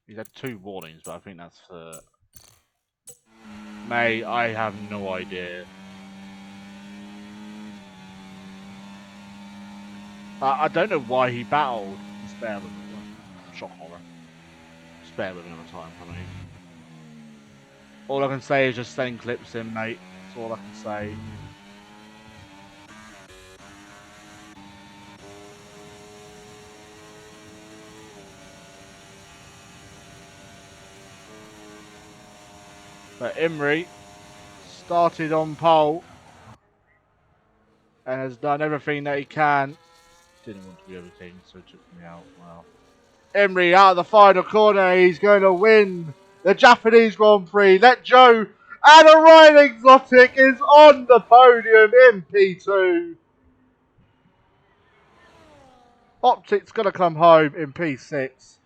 [SPEAKER 1] He's had 2 warnings, but I think that's for... Mate, I have no idea. I don't know why he battled the spare with him. Shock horror. Spare with another time penalty. All I can say is just send clips in, mate. That's all I can say. But Imri started on pole and has done everything that he can. Didn't want to be everything, so it took me out. Wow. Imri out of the final corner. He's going to win the Japanese Grand Prix. Let Joe and Orion Exotic is on the podium in P2. Optic's going to come home in P6.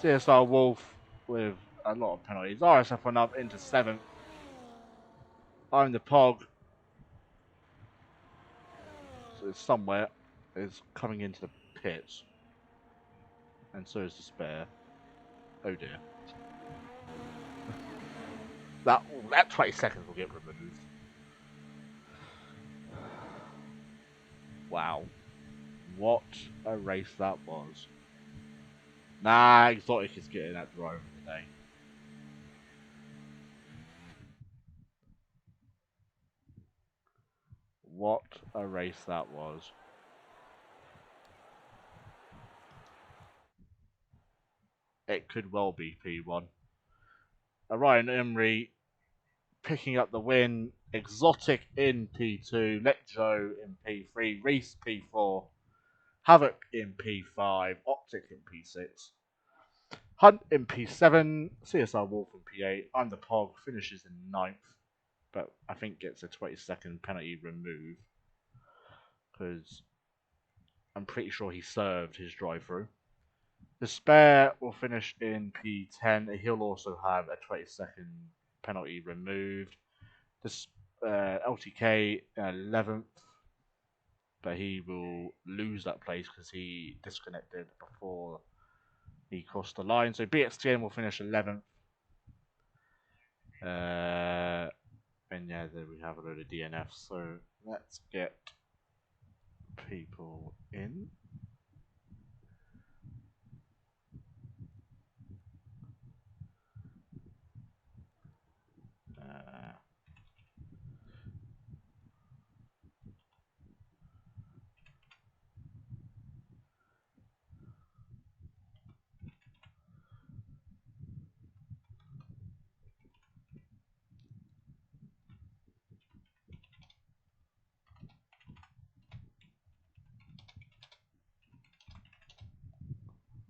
[SPEAKER 1] CSR Wolf with a lot of penalties. RSF went up into 7th. I'm the Pog. So it's somewhere. Is coming into the pits. And so is the spare. Oh dear. that 20 seconds will get removed. Wow. What a race that was. Nah, Exotic is getting that driver today. What a race that was. It could well be P1. Orion Emery picking up the win. Exotic in P2. Let Joe in P3. Reese P4. Havoc in P5. Optic in P6. Hunt in P7. CSR Wolf in P8. I'm the Pog. Finishes in 9th. But I think gets a 20-second penalty removed. Because I'm pretty sure he served his drive-through. The spare will finish in P10. He'll also have a 20-second penalty removed. This LTK 11th, but he will lose that place because he disconnected before he crossed the line. So BXTN will finish 11th. And yeah, there we have a load of DNFs. So let's get people in.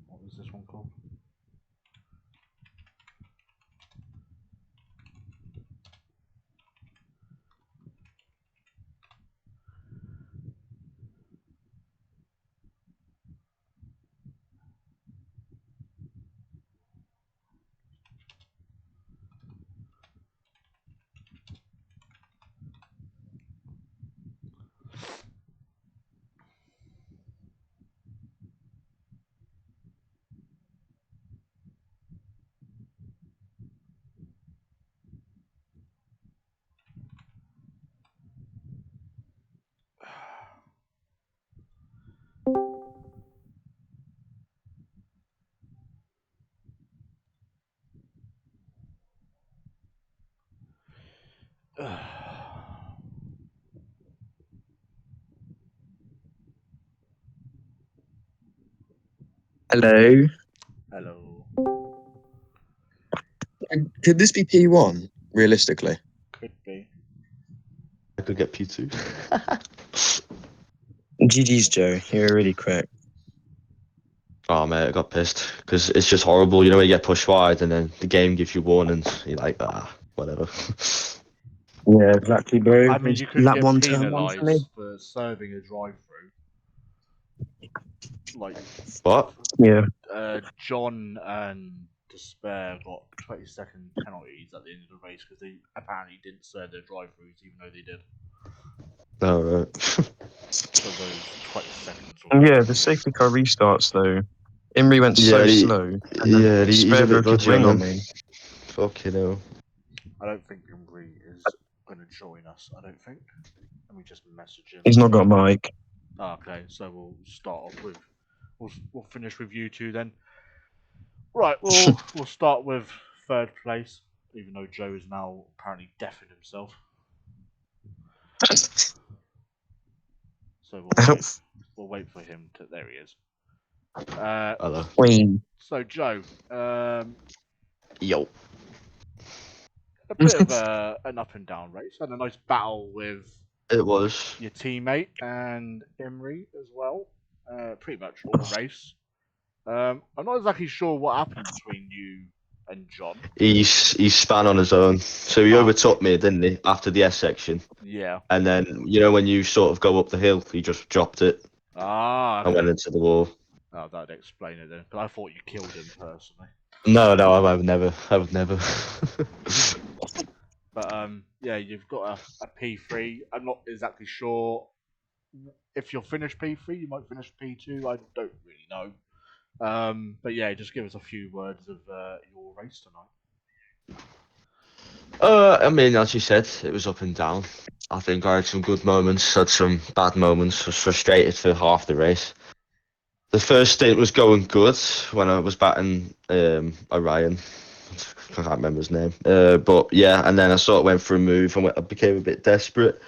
[SPEAKER 1] What was this one called?
[SPEAKER 2] Hello.
[SPEAKER 1] Hello.
[SPEAKER 2] Could this be P1, realistically?
[SPEAKER 1] Could be.
[SPEAKER 3] I could get P2.
[SPEAKER 2] GG's, Joe. You're really quick.
[SPEAKER 3] Oh, mate, I got pissed because it's just horrible. You know, when you get pushed wide and then the game gives you warnings, you're like, whatever.
[SPEAKER 2] Yeah, exactly, bro.
[SPEAKER 1] I mean, you could
[SPEAKER 2] Lap
[SPEAKER 1] get
[SPEAKER 2] one, turn one for me.
[SPEAKER 1] penalised for serving a drive-through. Like,
[SPEAKER 3] What?
[SPEAKER 2] Yeah.
[SPEAKER 1] John and Despair got 20-second penalties at the end of the race because they apparently didn't serve their drive-throughs, even though they did.
[SPEAKER 3] Oh, right.
[SPEAKER 1] So those 20 seconds.
[SPEAKER 2] Yeah, the safety car restarts, though. Imri went so slow, and then
[SPEAKER 3] he's a
[SPEAKER 2] Spare
[SPEAKER 3] bit
[SPEAKER 2] broke his
[SPEAKER 3] dodgy
[SPEAKER 2] wing
[SPEAKER 3] on
[SPEAKER 2] on
[SPEAKER 3] him.
[SPEAKER 2] me.
[SPEAKER 3] Fucking hell.
[SPEAKER 1] I don't think Embry is going to join us. I don't think. Let me just message him.
[SPEAKER 2] He's not got a mic.
[SPEAKER 1] Okay, so we'll start off with. We'll finish with you two then. Right, we'll start with third place, even though Joe is now apparently deafened himself. So we'll wait for him to. There he is.
[SPEAKER 3] Hello.
[SPEAKER 2] Wait.
[SPEAKER 1] So Joe,
[SPEAKER 3] Yo.
[SPEAKER 1] a bit of an up and down race. Had a nice battle with
[SPEAKER 3] It was.
[SPEAKER 1] your teammate and Emery as well. Pretty much all race. I'm not exactly sure what happened between you and John.
[SPEAKER 3] He span on his own. So he overtook me, didn't he, after the S section?
[SPEAKER 1] Yeah.
[SPEAKER 3] And then, you know, when you sort of go up the hill, he just dropped it
[SPEAKER 1] Okay.
[SPEAKER 3] and went into the wall.
[SPEAKER 1] Oh, that'd explain it then. But I thought you killed him personally.
[SPEAKER 3] No, I would never. I would never.
[SPEAKER 1] But yeah, you've got a P3. I'm not exactly sure if you'll finish P3. You might finish P2. I don't really know. But yeah, just give us a few words of your race tonight.
[SPEAKER 3] I mean, as you said, it was up and down. I think I had some good moments, had some bad moments. Was frustrated for half the race. The first stint was going good when I was batting Orion. I can't remember his name. But yeah, and then I sort of went for a move and I became a bit desperate.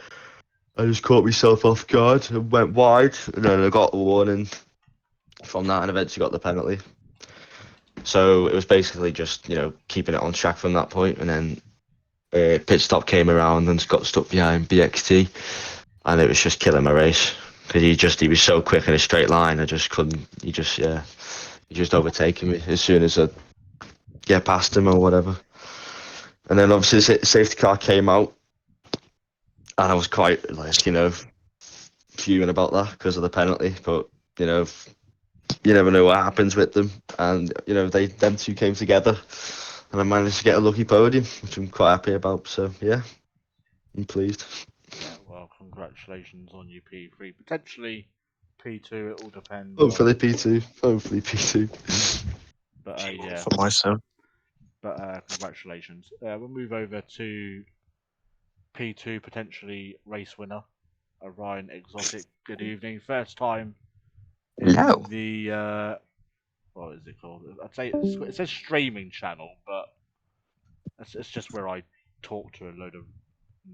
[SPEAKER 3] I just caught myself off guard and went wide, and then I got a warning from that and eventually got the penalty. So it was basically just, keeping it on track from that point, and then pit stop came around and got stuck behind BXT, and it was just killing my race because he was so quick in a straight line. I just couldn't. He just overtaking me as soon as I get past him or whatever. And then obviously the safety car came out, and I was quite fuming about that because of the penalty. But you never know what happens with them, and them two came together, and I managed to get a lucky podium, which I'm quite happy about. So yeah, I'm pleased.
[SPEAKER 1] Yeah, well, congratulations on your P3. Potentially P2, it all depends.
[SPEAKER 3] Hopefully P2. Hopefully P2.
[SPEAKER 1] But yeah.
[SPEAKER 2] For myself.
[SPEAKER 1] But congratulations. We'll move over to P2 potentially race winner, Orion Exotic. Good evening. First time in
[SPEAKER 2] Hello.
[SPEAKER 1] the what is it called? I'd say it says streaming channel, but it's just where I talk to a load of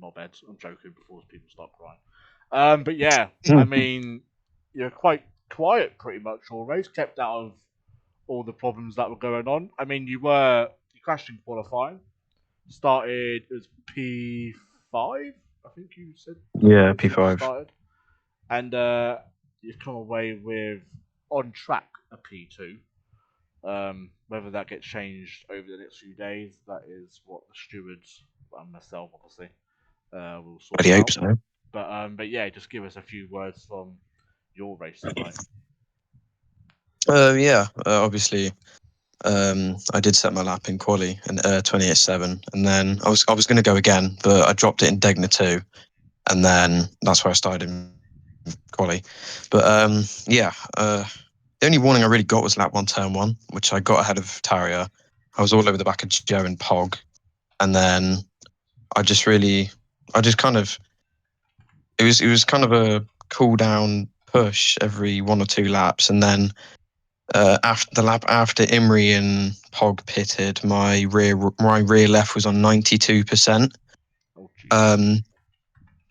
[SPEAKER 1] knobheads. I'm joking before people start crying. But yeah, I mean, you're quite quiet pretty much all race, kept out of all the problems that were going on. I mean, you crashed in qualifying, started as P5, I think you said.
[SPEAKER 2] Yeah,
[SPEAKER 1] You
[SPEAKER 2] P5.
[SPEAKER 1] started, and you've come away with on track a P2. Whether that gets changed over the next few days, that is what the stewards and myself, obviously, will sort
[SPEAKER 2] I hope
[SPEAKER 1] out.
[SPEAKER 2] so.
[SPEAKER 1] But yeah, just give us a few words from your race tonight.
[SPEAKER 2] Yeah, obviously, I did set my lap in quali in 28.7, and then I was going to go again, but I dropped it in Degna 2, and then that's where I started in quali. But yeah, the only warning I really got was lap 1, turn 1, which I got ahead of Tarrier. I was all over the back of Joe and Pog, and then I just kind of, it was kind of a cool down push every 1 or 2 laps, and then after the lap after Imri and Pog pitted, my rear left was on 92%.
[SPEAKER 1] Oh, geez.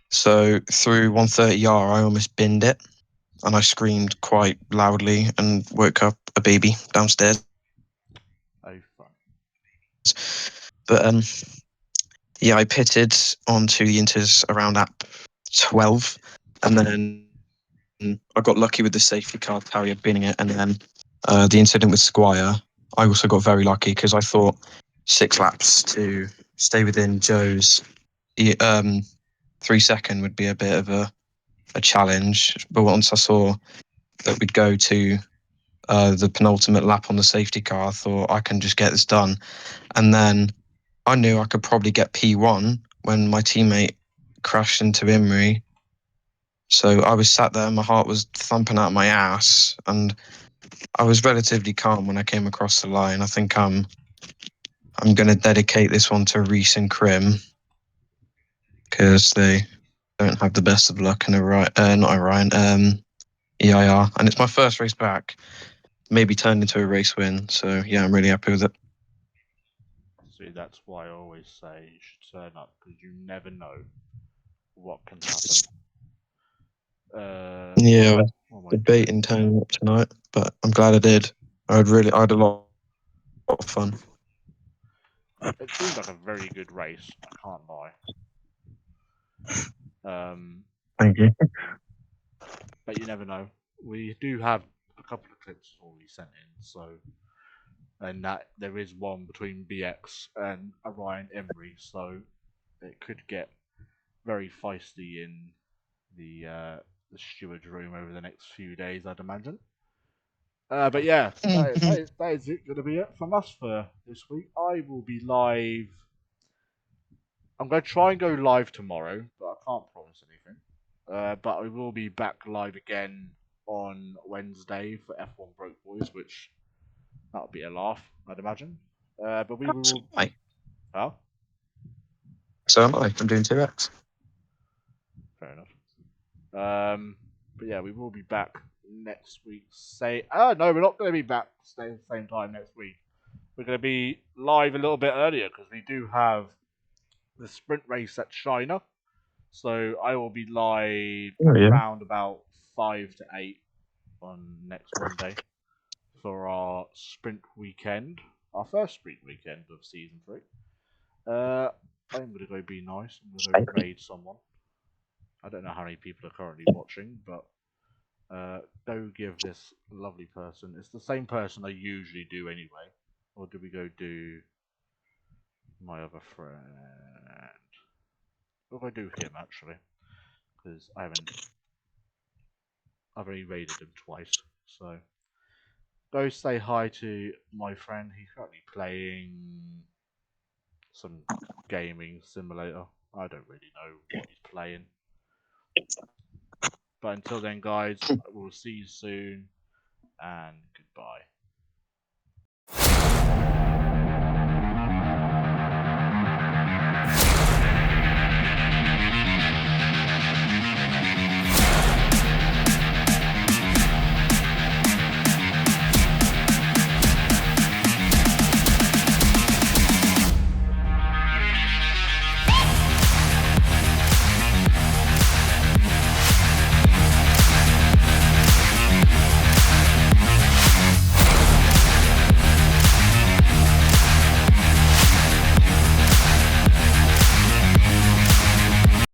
[SPEAKER 2] So through 130R, I almost binned it, and I screamed quite loudly and woke up a baby downstairs.
[SPEAKER 1] Oh, fun.
[SPEAKER 2] But yeah, I pitted onto the Inters around lap 12, and then I got lucky with the safety car Tarrier binning it, and then the incident with Squire, I also got very lucky because I thought 6 laps to stay within Joe's 3 second would be a bit of a challenge. But once I saw that we'd go to the penultimate lap on the safety car, I thought I can just get this done. And then I knew I could probably get P1 when my teammate crashed into Imri. So I was sat there, my heart was thumping out my ass, and I was relatively calm when I came across the line. I think I'm going to dedicate this one to Reese and Krim because they don't have the best of luck in not Orion, EIR, and it's my first race back. Maybe turned into a race win. So yeah, I'm really happy with it.
[SPEAKER 1] See, that's why I always say you should turn up because you never know what can happen.
[SPEAKER 2] Yeah,
[SPEAKER 1] what am I
[SPEAKER 2] debating turning up tonight, but I'm glad I did. I had a lot of fun.
[SPEAKER 1] It seemed like a very good race. I can't lie.
[SPEAKER 2] Thank you.
[SPEAKER 1] But you never know. We do have a couple of clips already sent in, so and that there is one between BX and Orion Emery, so it could get very feisty in the steward's room over the next few days, I'd imagine. But yeah, that is it. Going to be it from us for this week. I will be live. I'm going to try and go live tomorrow, but I can't promise anything. But I will be back live again on Wednesday for F1 Broke Boys, which that'll be a laugh, I'd imagine. But we will.
[SPEAKER 2] So am I.
[SPEAKER 1] Oh,
[SPEAKER 2] So am I. I'm doing 2x.
[SPEAKER 1] fair enough. But yeah, we will be back next week. No, we're not going to be back at the same time next week. We're going to be live a little bit earlier because we do have the sprint race at China. So I will be live around about 5 to 8 on next Monday for our sprint weekend, our first sprint weekend of season 3. I'm going to go be nice. I'm going to go raid someone. I don't know how many people are currently watching, but go give this lovely person. It's the same person I usually do anyway. Or do we go do my other friend? We'll go do him actually, because I've already raided him twice. So go say hi to my friend. He's currently playing some gaming simulator. I don't really know what he's playing. But until then, guys, we'll see you soon, and goodbye.